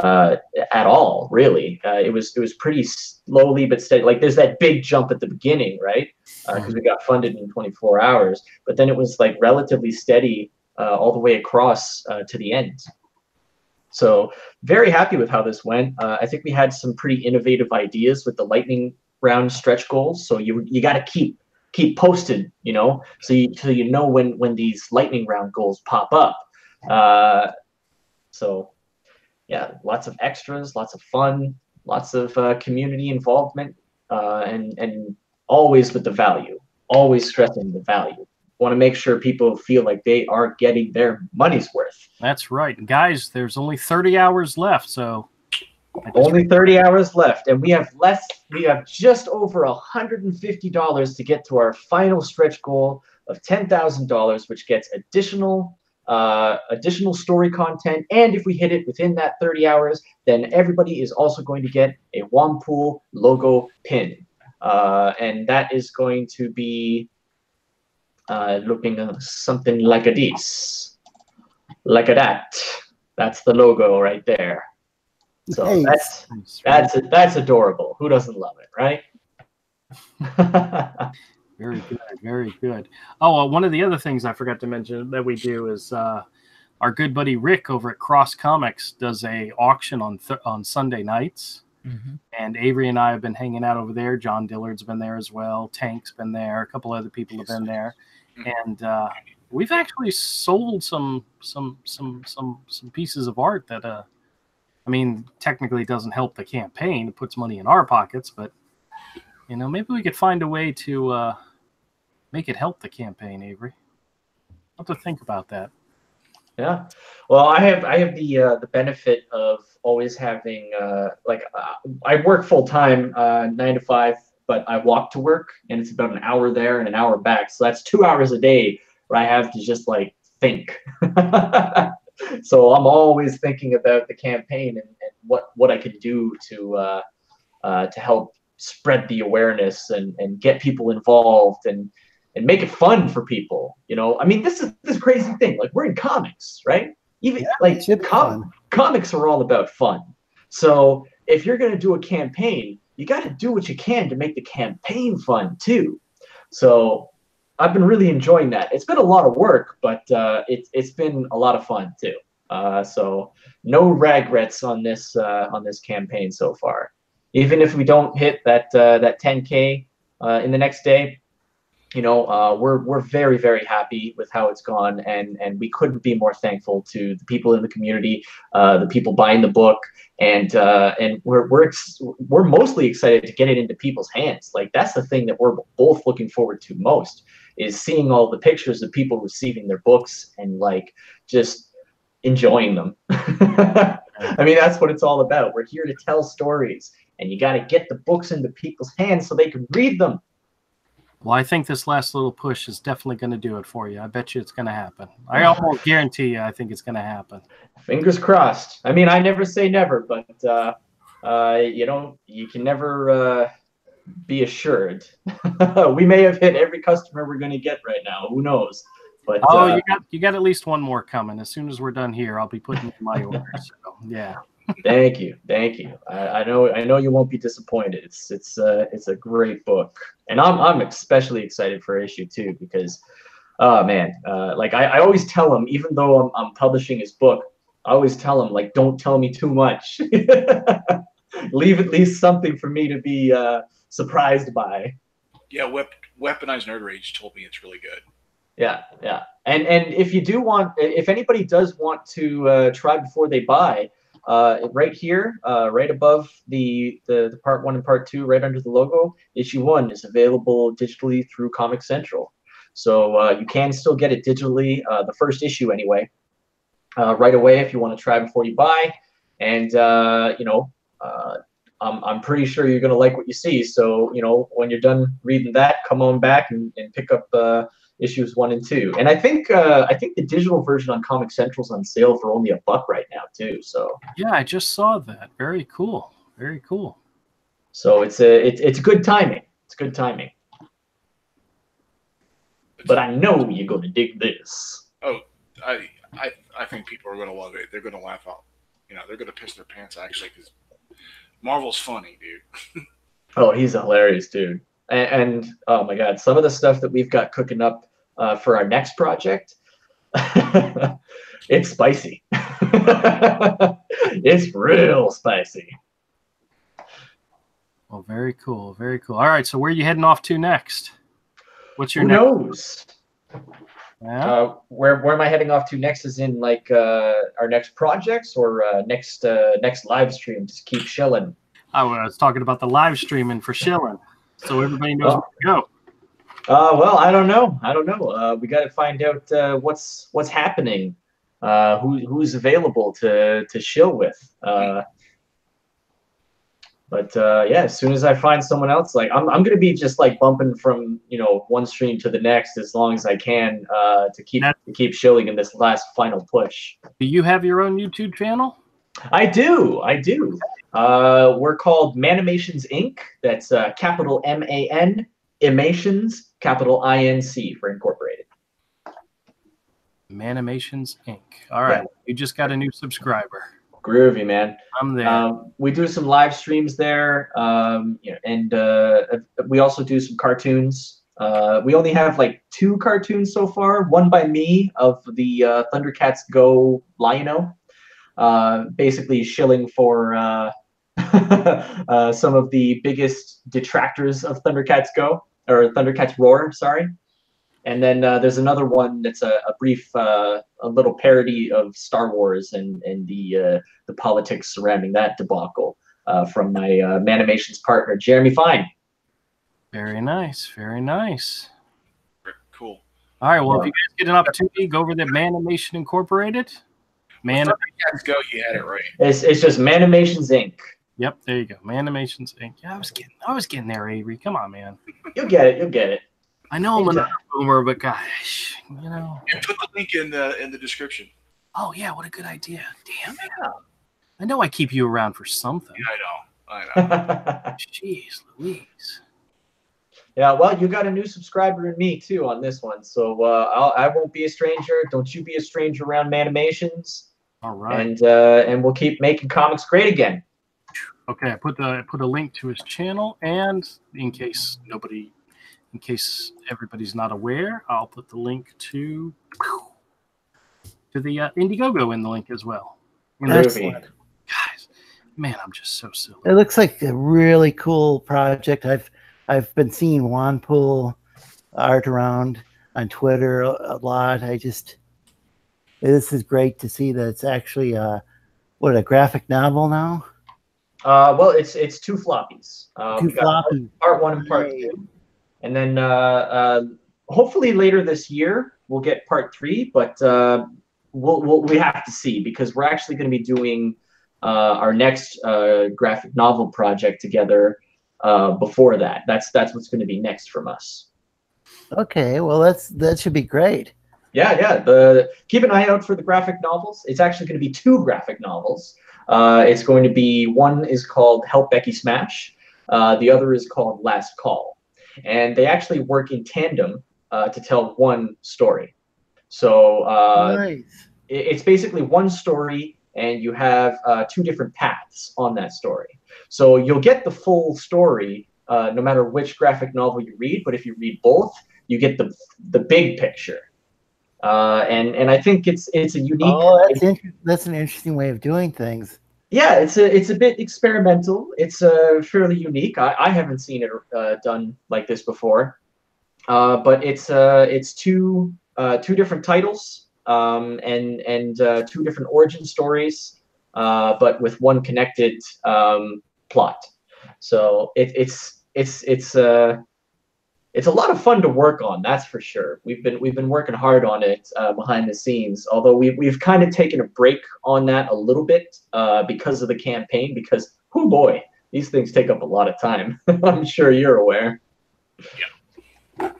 at all, really. It was pretty slowly but steady. Like there's that big jump at the beginning, right? Because we got funded in 24 hours, but then it was like relatively steady all the way across to the end. So very happy with how this went. I think we had some pretty innovative ideas with the lightning round stretch goals. So you got to keep posted, so you know when these lightning round goals pop up. So yeah, lots of extras, lots of fun, lots of community involvement, and always with the value, always stressing the value. Want to make sure people feel like they are getting their money's worth. That's right. Guys, there's only 30 hours left, so only 30 hours left, and we have just over $150 to get to our final stretch goal of $10,000, which gets additional story content, and if we hit it within that 30 hours, then everybody is also going to get a Juanpool logo pin, and that is going to be looking something like this, like that. That's the logo right there. So nice. that's adorable. Who doesn't love it, right? Very good, very good. Oh, one of the other things I forgot to mention that we do is our good buddy Rick over at Cross Comics does a auction on Sunday nights. Mm-hmm. And Avery and I have been hanging out over there. John Dillard's been there as well. Tank's been there. A couple other people have been there, and we've actually sold some pieces of art that I mean, technically it doesn't help the campaign. It puts money in our pockets, but maybe we could find a way to make it help the campaign, Avery. I'll have to think about that. Yeah, well, I have the benefit of always having I work full time, 9 to 5, but I walk to work, and it's about an hour there and an hour back. So that's 2 hours a day where I have to just like think. So I'm always thinking about the campaign and what I can do to help spread the awareness and get people involved and make it fun for people. You know, I mean, this is this crazy thing. Like, we're in comics, right? Even comics are all about fun. So if you're going to do a campaign, you got to do what you can to make the campaign fun too. So I've been really enjoying that. It's been a lot of work, but it's been a lot of fun too. So no regrets on this campaign so far. Even if we don't hit that 10K in the next day, you know, we're very, very happy with how it's gone, and we couldn't be more thankful to the people in the community, the people buying the book, and we're mostly excited to get it into people's hands. Like, that's the thing that we're both looking forward to most, is seeing all the pictures of people receiving their books and like just enjoying them. I mean, that's what it's all about. We're here to tell stories, and you got to get the books into people's hands so they can read them. Well, I think this last little push is definitely going to do it for you. I bet you it's going to happen. I almost guarantee you I think it's going to happen. Fingers crossed. I mean, I never say never, but you know, you can never be assured. We may have hit every customer we're going to get right now. Who knows? But you got at least one more coming. As soon as we're done here, I'll be putting in my order. So, yeah. Thank you. I know you won't be disappointed. It's a great book, and I'm especially excited for issue 2 because, oh man, like I always tell him, even though I'm publishing his book, I always tell him, like, don't tell me too much. Leave at least something for me to be surprised by. Yeah, Weaponized Nerd Rage told me it's really good. Yeah, and if you do want, if anybody does want to try before they buy. Right here, right above the part 1 and part 2, right under the logo, issue 1 is available digitally through Comic Central. So you can still get it digitally, the first issue anyway, right away if you want to try before you buy. And you know, I'm pretty sure you're gonna like what you see. So, you know, when you're done reading that, come on back and pick up issues 1 and 2. And I think the digital version on Comic Central's on sale for only $1 right now too. So yeah, I just saw that. Very cool. Very cool. So it's good timing. It's good timing. But I know you're gonna dig this. Oh, I think people are gonna love it. They're gonna laugh out. You know, they're gonna piss their pants actually, because Marvel's funny, dude. Oh, he's a hilarious dude. And oh my God, some of the stuff that we've got cooking up for our next project, it's spicy. It's real spicy. Well, very cool. Very cool. All right, so where are you heading off to next? What's your Who next? knows? Yeah. Where am I heading off to next? Is in like our next projects or next live stream? Just keep shilling. I was talking about the live streaming for shilling, so everybody knows where to go. Well, I don't know. We got to find out what's happening. Who's available to shill with. But yeah, as soon as I find someone else, like I'm gonna be just like bumping from, you know, one stream to the next as long as I can to keep shilling in this last final push. Do you have your own YouTube channel? I do. We're called Manimations Inc. That's capital MAN, Imations, capital INC for incorporated. Manimations Inc. All right, yeah. You just got a new subscriber. Groovy, man. I'm there. We do some live streams there, and we also do some cartoons. We only have like 2 cartoons so far. One by me of the Thundercats Go Lion-O, basically shilling for some of the biggest detractors of Thundercats Go, or Thundercats Roar, sorry. And then there's another one that's a brief, a little parody of Star Wars and the politics surrounding that debacle from my Manimations partner, Jeremy Fine. Very nice, very nice. Cool. All right. Well, if you guys get an opportunity, go over to Manimation Incorporated. Let's go. You had it right. It's just Manimations Inc. Yep, there you go. Manimations Inc. Yeah, I was getting there, Avery. Come on, man. You'll get it. You'll get it. I know I'm a boomer, but gosh, you know. And put the link in the description. Oh yeah, what a good idea. Damn it. I know I keep you around for something. Yeah, I know. Jeez Louise. Yeah, well, you got a new subscriber in me too on this one, so I won't be a stranger. Don't you be a stranger around Manimations. All right. And we'll keep making comics great again. Okay, I put a link to his channel, and in case everybody's not aware, I'll put the link to the IndieGoGo in the link as well. Excellent. Guys, man, I'm just so silly. It looks like a really cool project. I've been seeing Juanpool art around on Twitter a lot. This is great to see that it's actually a graphic novel now. Well, it's 2 floppies. Two floppies. Part 1 and part 2, and then hopefully later this year we'll get part 3. But we have to see, because we're actually going to be doing our next graphic novel project together before that. That's what's going to be next from us. Okay, well that should be great. Yeah. Keep an eye out for the graphic novels. It's actually going to be 2 graphic novels. It's going to be, one is called Help Becky Smash. The other is called Last Call. And they actually work in tandem to tell one story. So Nice. It's basically one story, and you have 2 different paths on that story. So you'll get the full story no matter which graphic novel you read, but if you read both, you get the big picture. And I think it's a unique. Oh, that's an interesting way of doing things. Yeah, it's a bit experimental. It's fairly unique. I haven't seen it done like this before. But it's 2 different titles and 2 different origin stories, but with one connected plot. So it's a lot of fun to work on, that's for sure. We've been working hard on it behind the scenes, although we've kind of taken a break on that a little bit because of the campaign, because, oh boy, these things take up a lot of time. I'm sure you're aware. Yeah.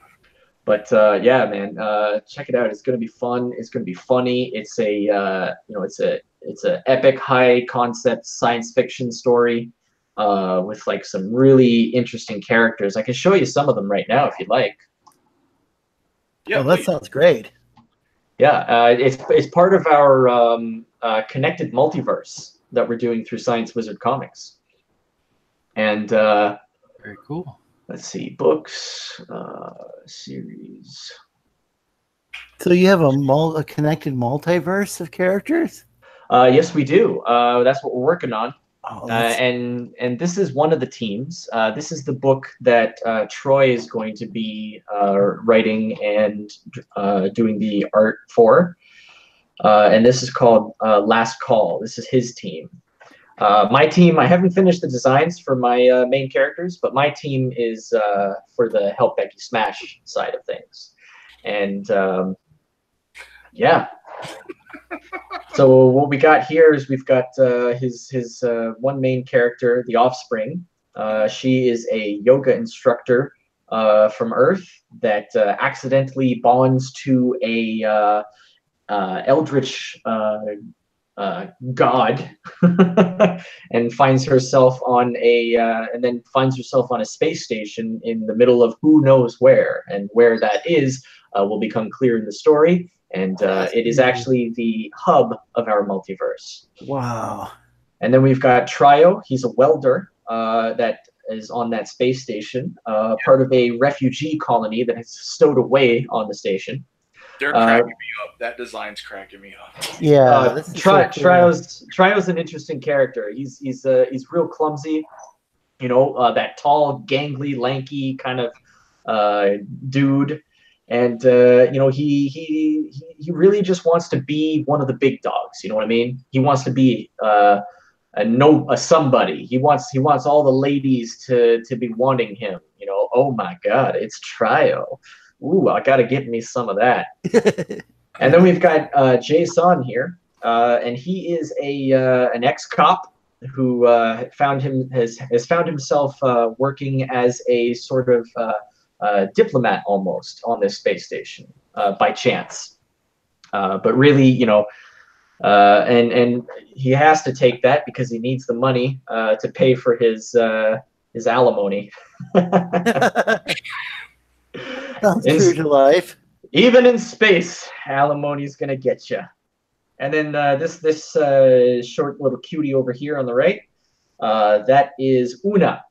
But yeah, man, check it out. It's going to be fun. It's going to be funny. It's it's a epic high concept science fiction story. With like some really interesting characters. I can show you some of them right now if you'd like. Yeah, that sounds great. Yeah, it's part of our connected multiverse that we're doing through Science Wizard Comics. And very cool. Let's see, books, series. So you have a connected multiverse of characters? Yes, we do. That's what we're working on. Oh, and this is one of the teams. This is the book that Troy is going to be writing and doing the art for. And this is called Last Call. This is his team. My team, I haven't finished the designs for my main characters, but my team is for the Help Becky Smash side of things. And yeah. So what we got here is we've got his one main character, the Offspring. She is a yoga instructor from Earth that accidentally bonds to a eldritch god and finds herself on a space station in the middle of who knows where, and where that is will become clear in the story. And it is actually the hub of our multiverse. Wow. And then we've got Trio. He's a welder that is on that space station, part of a refugee colony that is stowed away on the station. They're cracking me up. That design's cracking me up. Yeah. Trio's an interesting character. He's real clumsy. You know, that tall, gangly, lanky kind of dude. And you know, he really just wants to be one of the big dogs. You know what I mean? He wants to be a somebody. He wants all the ladies to be wanting him. You know, oh my God, it's Trio. Ooh, I got to get me some of that. And then we've got Jason here, and he is an ex-cop who has found himself working as a sort of diplomat almost on this space station by chance. But really, you know, and he has to take that because he needs the money to pay for his alimony. Sounds true to life. Even in space, alimony's gonna get you. And then this short little cutie over here on the right, that is Una,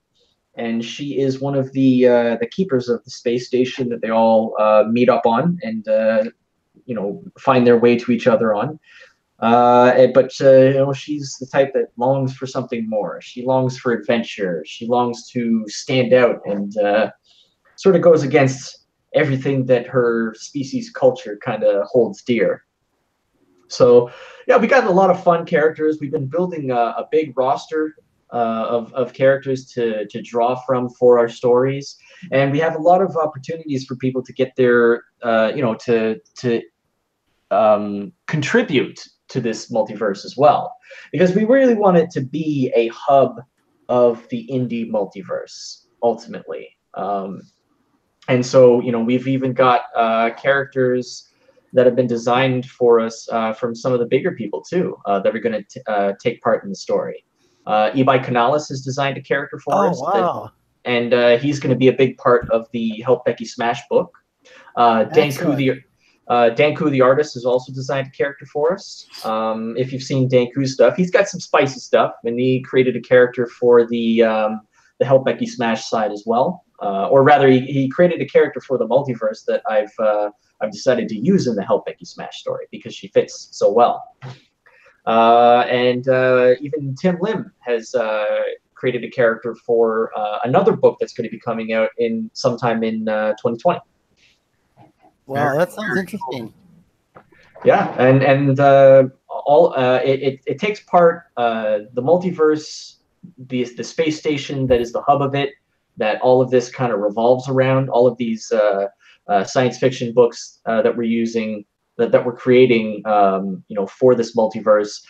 and she is one of the keepers of the space station that they all meet up on and you know, find their way to each other on. But you know, she's the type that longs for something more. She longs for adventure. She longs to stand out, and sort of goes against everything that her species culture kind of holds dear. So yeah, we got a lot of fun characters. We've been building a big roster of characters to draw from for our stories, and we have a lot of opportunities for people to get their you know, to contribute to this multiverse as well, because we really want it to be a hub of the indie multiverse ultimately. And so, you know, we've even got characters that have been designed for us from some of the bigger people too, that are going to take part in the story. Ibai Canales has designed a character for us. Wow. And he's going to be a big part of the Help Becky Smash book. Danku the artist has also designed a character for us. If you've seen Danku's stuff, he's got some spicy stuff, and he created a character for the Help Becky Smash side as well. Or rather, he created a character for the multiverse that I've decided to use in the Help Becky Smash story because she fits so well. And even Tim Lim has created a character for another book that's going to be coming out sometime in 2020. Wow, that sounds interesting. Yeah, and it takes part the multiverse, the space station that is the hub of it, that all of this kind of revolves around, all of these science fiction books that we're using, that we're creating, you know, for this multiverse.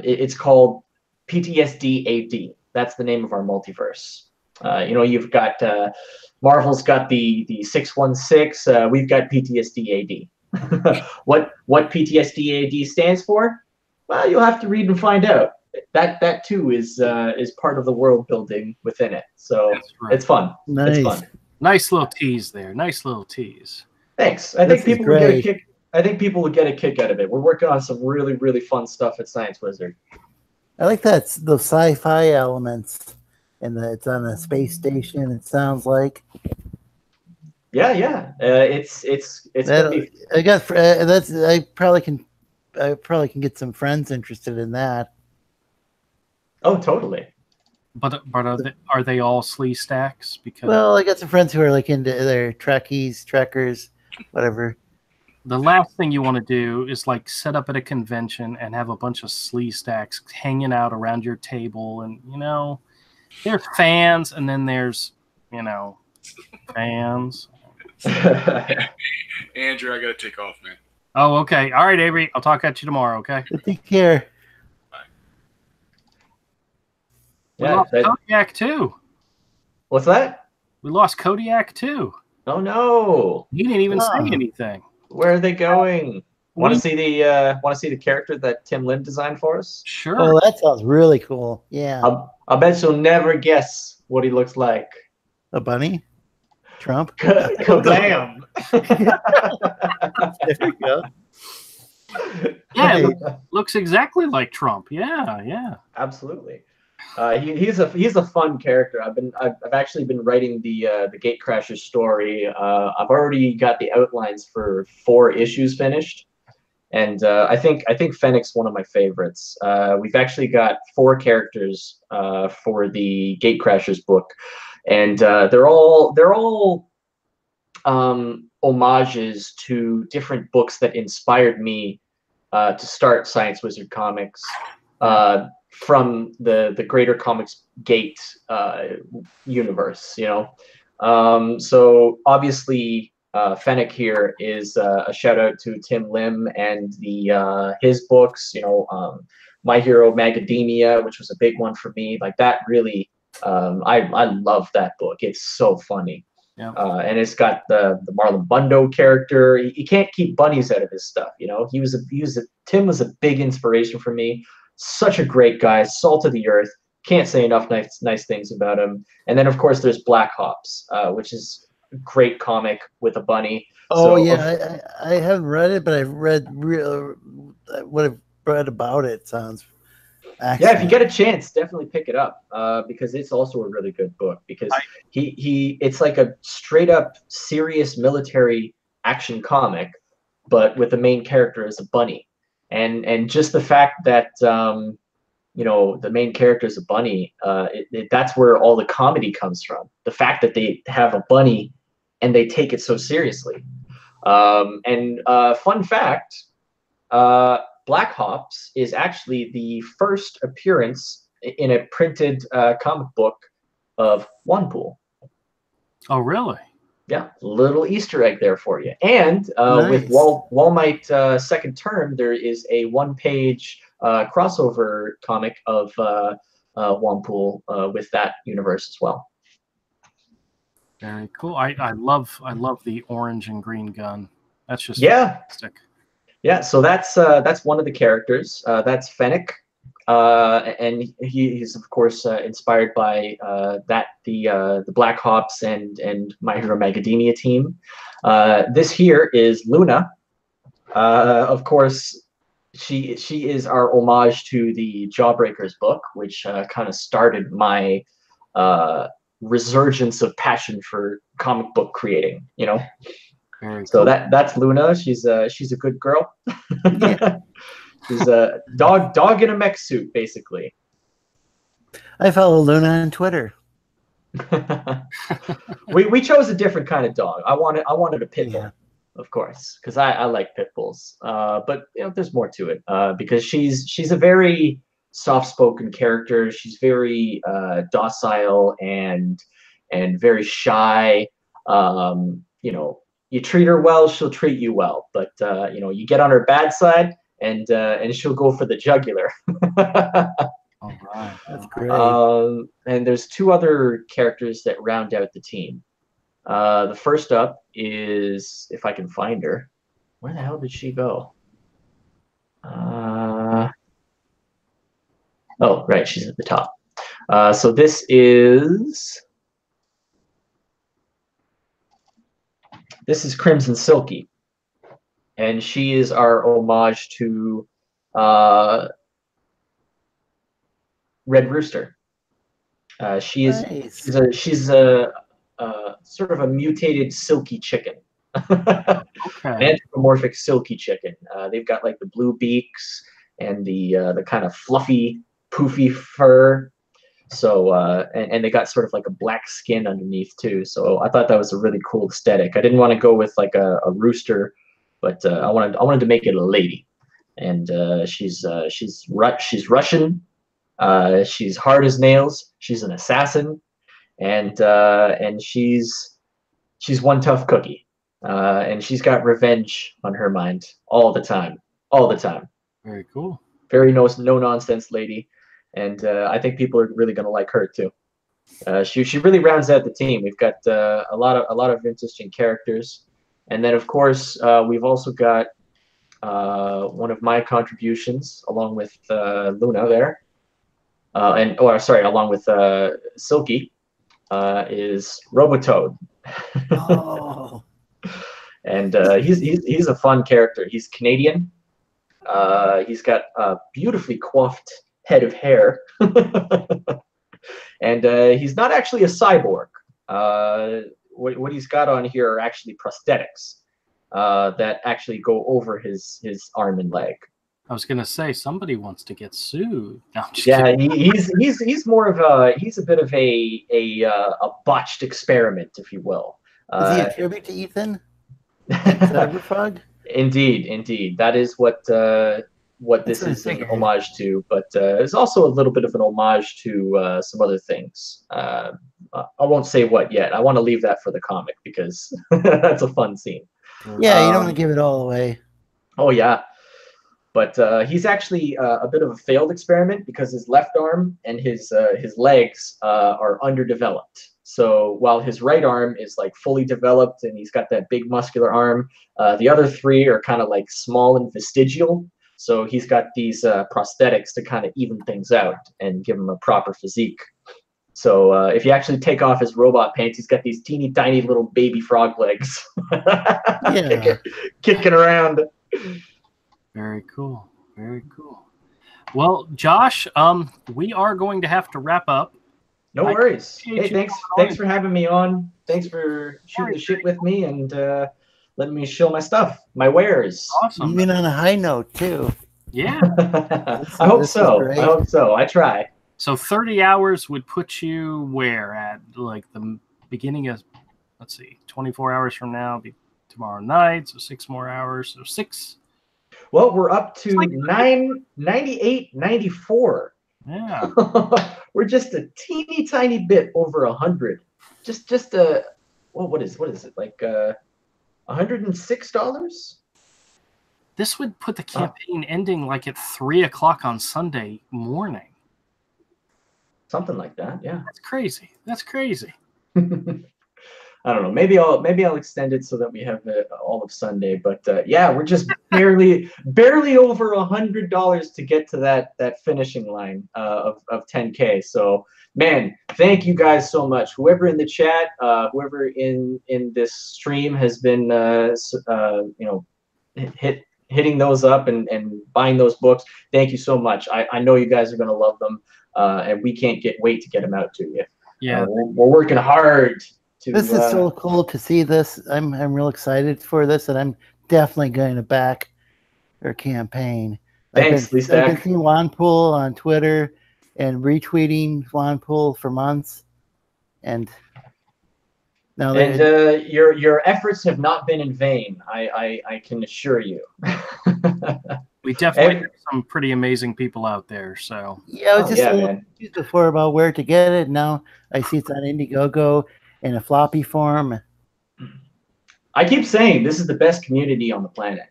It's called PTSD AD. That's the name of our multiverse. You know, you've got Marvel's got the 616. We've got PTSD AD. What PTSD AD stands for? Well, you'll have to read and find out. That too is part of the world building within it. So right. It's fun. Nice. It's fun. Nice little tease there. Nice little tease. Thanks. I think people will get a kick. I think people will get a kick out of it. We're working on some really, really fun stuff at Science Wizard. I like that the sci-fi elements, and it's on a space station. It sounds like. Yeah. It's gonna be... I guess that's. I probably can get some friends interested in that. Oh, totally. But are they all slee stacks? Because I got some friends who are like into their Trekkies, Trekkers, whatever. The last thing you want to do is like set up at a convention and have a bunch of slee stacks hanging out around your table, and you know, there's fans, and then there's, you know, fans. Andrew, I gotta take off, man. Oh, okay. All right, Avery. I'll talk at you tomorrow. Okay. Take care. We lost Kodiak too. What's that? We lost Kodiak too. Oh no! He didn't even say anything. Where are they going? Want to see the character that Tim Lim designed for us? Sure. Oh, that sounds really cool. Yeah. I bet you'll never guess what he looks like. A bunny? Trump? Kablam! There we go. Yeah, it looks exactly like Trump. Yeah. Absolutely. He's a fun character. I've actually been writing the Gatecrashers story. I've already got the outlines for 4 issues finished, and I think Fennec's one of my favorites. We've actually got 4 characters for the Gatecrashers book, and they're all homages to different books that inspired me to start Science Wizard Comics. From the greater Comics Gate universe, you know. So obviously, Fennec here is a shout out to Tim Lim and the his books. My Hero Macadamia, which was a big one for me. Like that really, I love that book. It's so funny. Yeah. And it's got the Marlon Bundo character. You can't keep bunnies out of his stuff. Tim was a big inspiration for me. Such a great guy, salt of the earth. Can't say enough nice things about him. And then of course there's Black Hops, which is a great comic with a bunny. Oh yeah, I haven't read it, but I've read what I've read about it. Sounds excellent. Yeah, if you get a chance, definitely pick it up because it's also a really good book. Because it's like a straight up serious military action comic, but with the main character as a bunny, and just the fact that the main character is a bunny, that's where all the comedy comes from. The fact that they have a bunny and they take it so seriously. Fun fact. Black Hops is actually the first appearance in a printed comic book of Juanpool. Oh, really? Yeah, little Easter egg there for you. And Nice. with Walmite Second Term, there is a one-page crossover comic of Juanpool with that universe as well. Very cool. I love the orange and green gun. That's just fantastic. Yeah, so that's one of the characters. That's Fennec, and he's of course inspired by the Black Hops and My Hero Macadamia team. This here is Luna. Of course, she is our homage to the Jawbreakers book, which kind of started my resurgence of passion for comic book creating. Very So cool. that's Luna. She's a good girl. Yeah. She's a dog in a mech suit, basically. I follow Luna on Twitter. we chose a different kind of dog. I wanted a pit bull, Yeah. of course, because I like pit bulls. But there's more to it because she's a very soft-spoken character. She's very docile and very shy. You treat her well, she'll treat you well. But you get on her bad side, and she'll go for the jugular. All right. That's great. And there's two other characters that round out the team. The first up is, if I can find her. Where the hell did she go? Oh, right, she's at the top. So this is Crimson Silky, and she is our homage to Red Rooster. She's a sort of a mutated silky chicken. Okay. Anthropomorphic silky chicken. They've got like the blue beaks and the kind of fluffy, poofy fur. So and they got sort of like a black skin underneath too. So I thought that was a really cool aesthetic. I didn't want to go with like a rooster, but I wanted to make it a lady. And she's Russian. She's hard as nails. She's an assassin, and she's one tough cookie. And she's got revenge on her mind all the time. Very cool. Very no nonsense lady, and I think people are really going to like her too. She really rounds out the team. We've got a lot of interesting characters, and then of course we've also got one of my contributions along with Luna there, along with Silky, is Robotoad. Oh. And he's a fun character. He's Canadian. He's got a beautifully coiffed head of hair, and he's not actually a cyborg. What he's got on here are actually prosthetics that actually go over his arm and leg. I was gonna say somebody wants to get sued. No, I'm just Yeah, kidding. he's more of a bit of a botched experiment, if you will. Is he a tribute to Ethan? Cyberfrog? Indeed. That is what what this is an homage to, but it's also a little bit of an homage to some other things. I won't say what yet. I want to leave that for the comic because that's a fun scene. Yeah, you don't want to give it all away. Oh yeah, but he's actually a bit of a failed experiment because his left arm and his legs are underdeveloped. So while his right arm is like fully developed and he's got that big muscular arm, the other three are kind of like small and vestigial. So he's got these prosthetics to kind of even things out and give him a proper physique. So if you actually take off his robot pants, he's got these teeny tiny little baby frog legs kicking around. Very cool. Very cool. Well, Josh, we are going to have to wrap up. No worries. Hey, thanks for having me on. Thanks for shooting the shit with me and letting me show my stuff, my wares. Awesome. Even on a high note too. Yeah. I hope so. I try. So 30 hours would put you where at like the beginning of, let's see, 24 hours from now, be tomorrow night. So 6 more hours. So 6. Well, we're up to 998, 94. Yeah. We're just a teeny tiny bit over 100. Just a what is it like $106? This would put the campaign ending like at 3 o'clock on Sunday morning. Something like that, yeah. That's crazy. That's crazy. I don't know. Maybe I'll extend it so that we have all of Sunday. But yeah, we're just barely over $100 to get to that finishing line of 10K. So man, thank you guys so much. Whoever in the chat, whoever in this stream has been hitting those up and buying those books. Thank you so much. I know you guys are gonna love them, and we can't wait to get them out to you. Yeah, we're working hard. This is so cool to see this. I'm real excited for this, and I'm definitely going to back their campaign. Thanks, I've been seeing Juanpool on Twitter and retweeting Juanpool for months, and now your efforts have not been in vain. I can assure you. We definitely have some pretty amazing people out there. So yeah, I was just a little confused before about where to get it. Now I see it's on IndieGoGo in a floppy form. I keep saying this is the best community on the planet.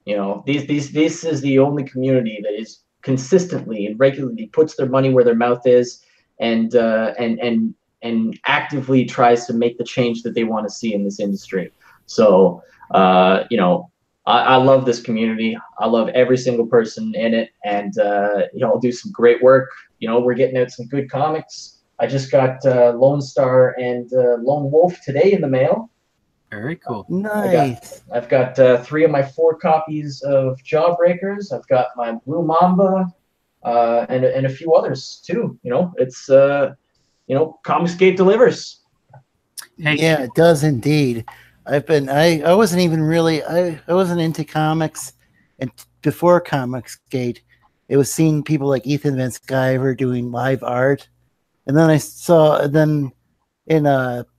You know, this is the only community that is consistently and regularly puts their money where their mouth is, and actively tries to make the change that they want to see in this industry. So you know, I love this community. I love every single person in it, and you know, do some great work. You know, we're getting out some good comics. I just got Lone Star and Lone Wolf today in the mail. Very cool. Nice. I've got 3 of my 4 copies of Jawbreakers. I've got my Blue Mamba, and a few others too. You know, it's you know, Comicsgate delivers. Hey. Yeah, it does indeed. I wasn't even really I wasn't into comics, and before Comicsgate, it was seeing people like Ethan Van Sciver doing live art. And then I saw in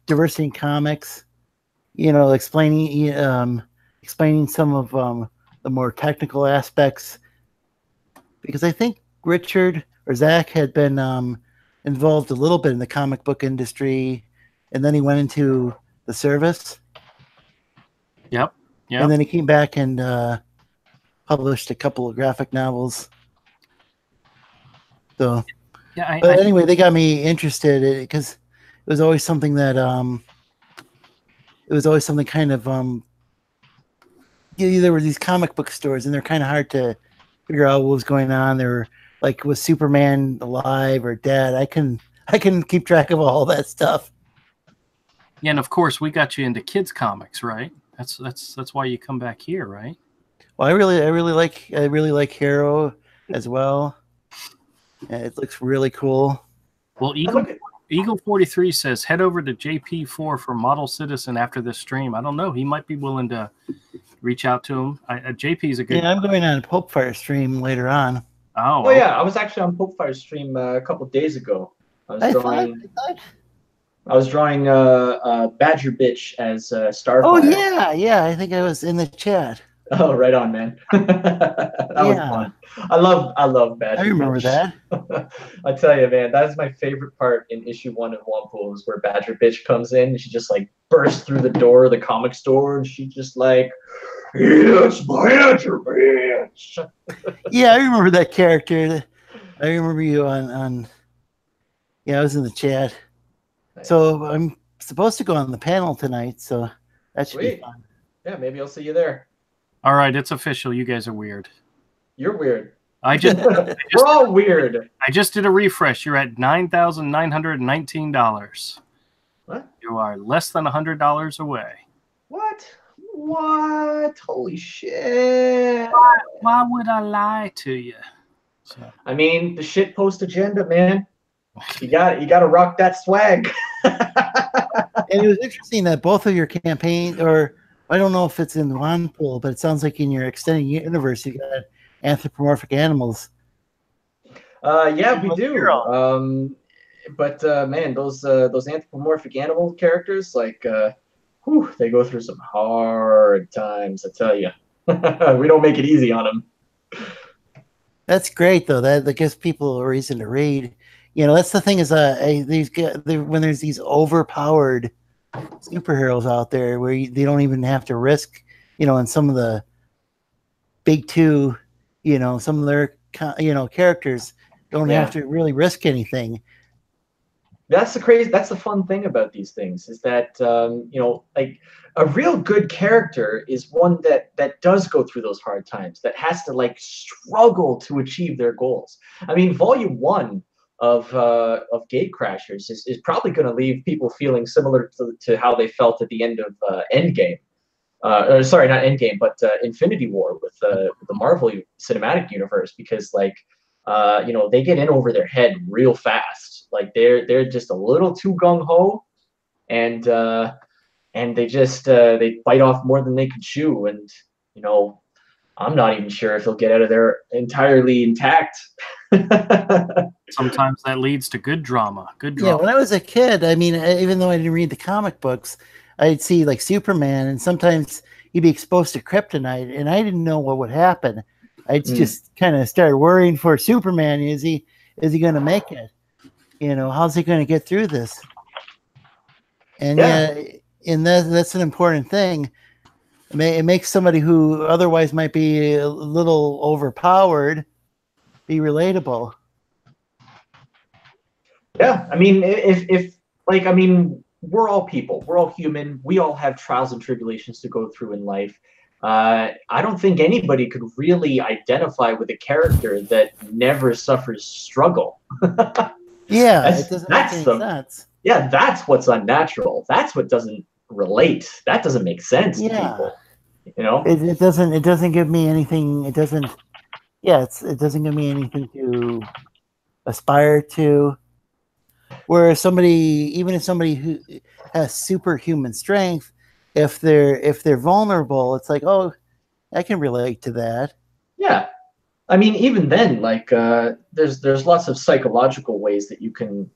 Diversity in Comics, you know, explaining some of the more technical aspects, because I think Richard or Zach had been involved a little bit in the comic book industry, and then he went into the service. Yep. And then he came back and published a couple of graphic novels. So. Yeah, but anyway, they got me interested because it was always something that there were these comic book stores, and they're kind of hard to figure out what was going on. They were like, was Superman alive or dead? I couldn't keep track of all that stuff. Yeah, and of course we got you into kids comics, right? That's why you come back here, right? Well, I really like Hero as well. Yeah, it looks really cool. Well, Eagle 43 says head over to JP4 for Model Citizen after this stream. I don't know. He might be willing to reach out to him. JP is a good. Yeah, I'm going on a Popefire stream later on. Oh, well, yeah. I was actually on Popefire stream a couple of days ago. I was drawing Badger Bitch as Starfire. Oh yeah. I think I was in the chat. Oh, right on, man. That was fun. I love Badger I remember Bitch. that. I tell you, man, that is my favorite part in issue 1 of Juanpool is where Badger Bitch comes in and she just like bursts through the door of the comic store and she just like, yes, Badger Bitch. Yeah, I remember that character. I remember you on. Yeah, I was in the chat. Nice. So I'm supposed to go on the panel tonight, so that should be fun. Yeah, maybe I'll see you there. All right, it's official. You guys are weird. You're weird. We're all weird. I just did a refresh. You're at $9,919. What? You are less than $100 away. What? Holy shit! Why would I lie to you? So. I mean, the shit post agenda, man. You got to rock that swag. And it was interesting that both of your campaign, or I don't know if it's in Juanpool, but it sounds like in your extended universe you got anthropomorphic animals. Yeah, we do. But man, those anthropomorphic animal characters, like, they go through some hard times. I tell you, we don't make it easy on them. That's great, though. That gives people a reason to read. You know, that's the thing is, when there's these overpowered superheroes out there where they don't even have to risk, and some of the big two, some of their, characters don't have to really risk anything. That's the fun thing about these things is that, like a real good character is one that does go through those hard times, that has to like struggle to achieve their goals. I mean, volume 1 of Gatecrashers is probably going to leave people feeling similar to how they felt at the end of Endgame. Sorry, not Endgame, but Infinity War with the Marvel Cinematic Universe, because like, they get in over their head real fast. Like they're just a little too gung ho, and they just they bite off more than they can chew, and I'm not even sure if they'll get out of there entirely intact. Sometimes that leads to good drama. Yeah, when I was a kid, I mean, even though I didn't read the comic books, I'd see like Superman, and sometimes he'd be exposed to kryptonite, and I didn't know what would happen. I'd just kind of start worrying for Superman. Is he going to make it? How's he going to get through this? And and that's an important thing. It makes somebody who otherwise might be a little overpowered be relatable. Yeah, I mean, we're all people, we're all human, we all have trials and tribulations to go through in life. I don't think anybody could really identify with a character that never suffers struggle. Yeah, it doesn't make any sense. Yeah, that's what's unnatural. That's what doesn't relate. That doesn't make sense to people. It doesn't give me anything. It doesn't. Yeah, it doesn't give me anything to aspire to. Whereas even if somebody who has superhuman strength, if they're vulnerable, it's like, oh, I can relate to that. Yeah, I mean, even then, like, there's lots of psychological ways that you can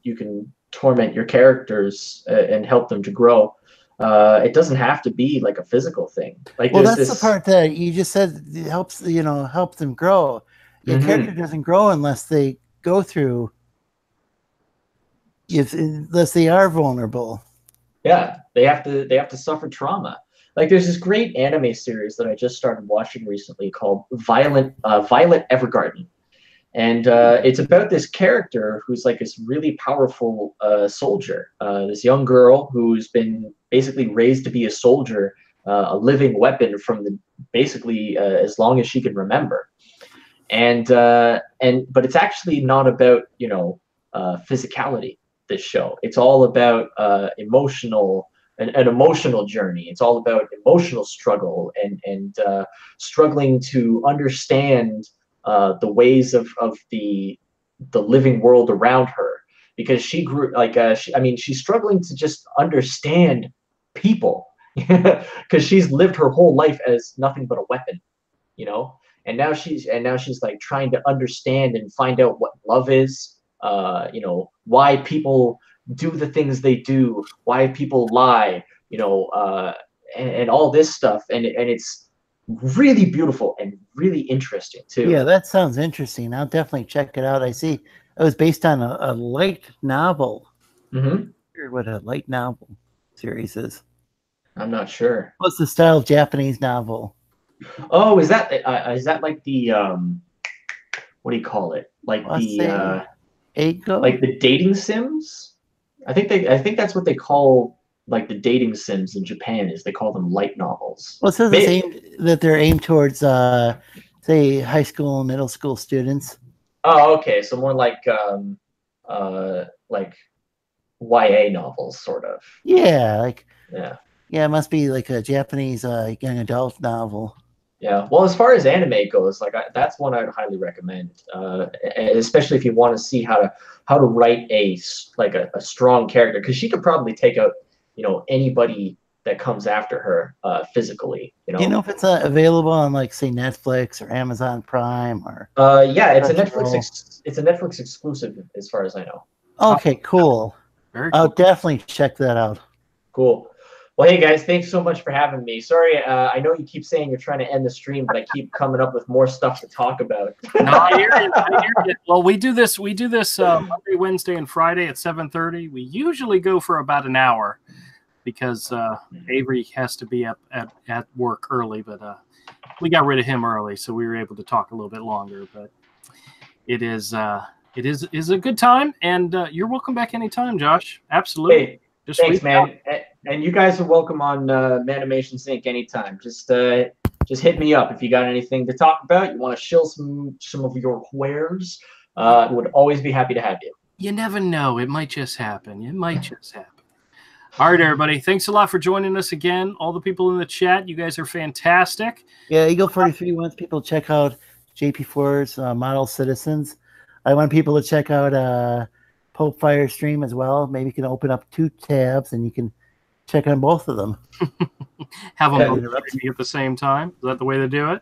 torment your characters and help them to grow. It doesn't have to be like a physical thing. Like, well, that's the part that you just said helps them grow. Your character doesn't grow unless they go through. Unless they are vulnerable. Yeah, they have to suffer trauma. Like, there's this great anime series that I just started watching recently called Violet Evergarden, and it's about this character who's like this really powerful soldier, this young girl who's been basically raised to be a soldier, a living weapon from basically as long as she can remember, but it's actually not about physicality. This show, it's all about an emotional journey. It's all about emotional struggle and struggling to understand the ways of the living world around her, because she grew she's struggling to just understand people because she's lived her whole life as nothing but a weapon, and now she's like trying to understand and find out what love is. Why people do the things they do, why people lie, and all this stuff, and it's really beautiful and really interesting too. Yeah, that sounds interesting. I'll definitely check it out. I see it was based on a light novel. Mm-hmm. Sure what a light novel series is. I'm not sure. What's the style of Japanese novel? Oh, is that like the what do you call it? Like Let's say Eigo? like the dating sims? I think that's what they call like the dating sims in Japan. Is they call them light novels. Well, it says that they're aimed towards say high school and middle school students. Oh, okay. So more like YA novels, sort of. Yeah, Yeah. Yeah, it must be like a Japanese young adult novel. Yeah. Well, as far as anime goes, like that's one I'd highly recommend, especially if you want to see how to write a strong character, because she could probably take out anybody that comes after her physically. Do you know if it's available on like say Netflix or Amazon Prime or? Yeah, it's a Netflix exclusive as far as I know. Okay, cool. Very cool. I'll definitely check that out. Cool. Well, hey guys, thanks so much for having me. Sorry, I know you keep saying you're trying to end the stream, but I keep coming up with more stuff to talk about. No, I hear you. Well, we do this Monday, Wednesday, and Friday at 7:30. We usually go for about an hour because Avery has to be up at work early, but we got rid of him early, so we were able to talk a little bit longer. But it is a good time, and you're welcome back anytime, Josh. Absolutely. Hey, thanks, man. And you guys are welcome on Manimations Inc. anytime. Just hit me up if you got anything to talk about. You want to shill some of your wares. Would always be happy to have you. You never know. It might just happen. All right, everybody. Thanks a lot for joining us again. All the people in the chat, you guys are fantastic. Yeah, Eagle 43 wants people to check out JP4's Model Citizens. I want people to check out Pope Fire stream as well. Maybe you can open up 2 tabs and you can check on both of them. Have them at the same time. Is that the way to do it?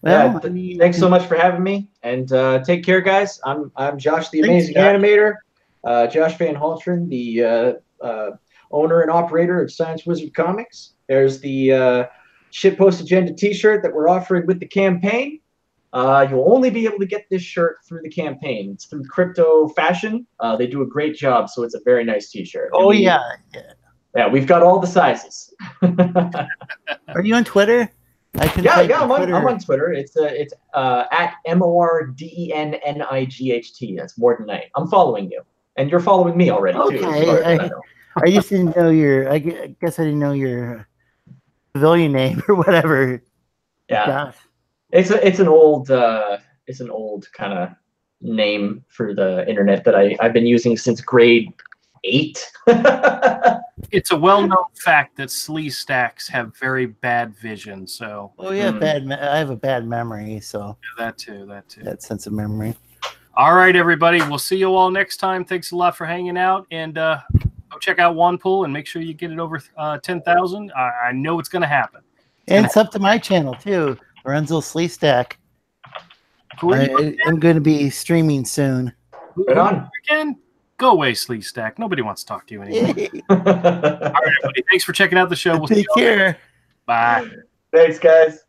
Well, thanks so much for having me, and take care, guys. I'm Josh, the Amazing Animator. Josh Van Haltren, the owner and operator of Science Wizard Comics. There's the Shitpost Agenda T-shirt that we're offering with the campaign. You'll only be able to get this shirt through the campaign. It's through Crypto Fashion. They do a great job, so it's a very nice T-shirt. Oh, yeah. Yeah, we've got all the sizes. Are you on Twitter? I'm on Twitter. It's at MORDENNIGHT. That's Mordenite. I'm following you, and you're following me already too. I just didn't know I guess I didn't know your civilian name or whatever. Yeah, Gosh. it's an old kind of name for the internet that I've been using since grade 8. It's a well-known fact that slee stacks have very bad vision. So. Oh yeah, I have a bad memory, so. Yeah, that too. That sense of memory. All right, everybody. We'll see you all next time. Thanks a lot for hanging out, and go check out Juanpool and make sure you get it over 10,000. I know it's going to happen. And it's up to my channel too, Lorenzo Slee Stack. I'm going to be streaming soon. Right on. Again. Go away, Slee Stack. Nobody wants to talk to you anymore. All right, everybody. Thanks for checking out the show. We'll Take care. Bye. Thanks, guys.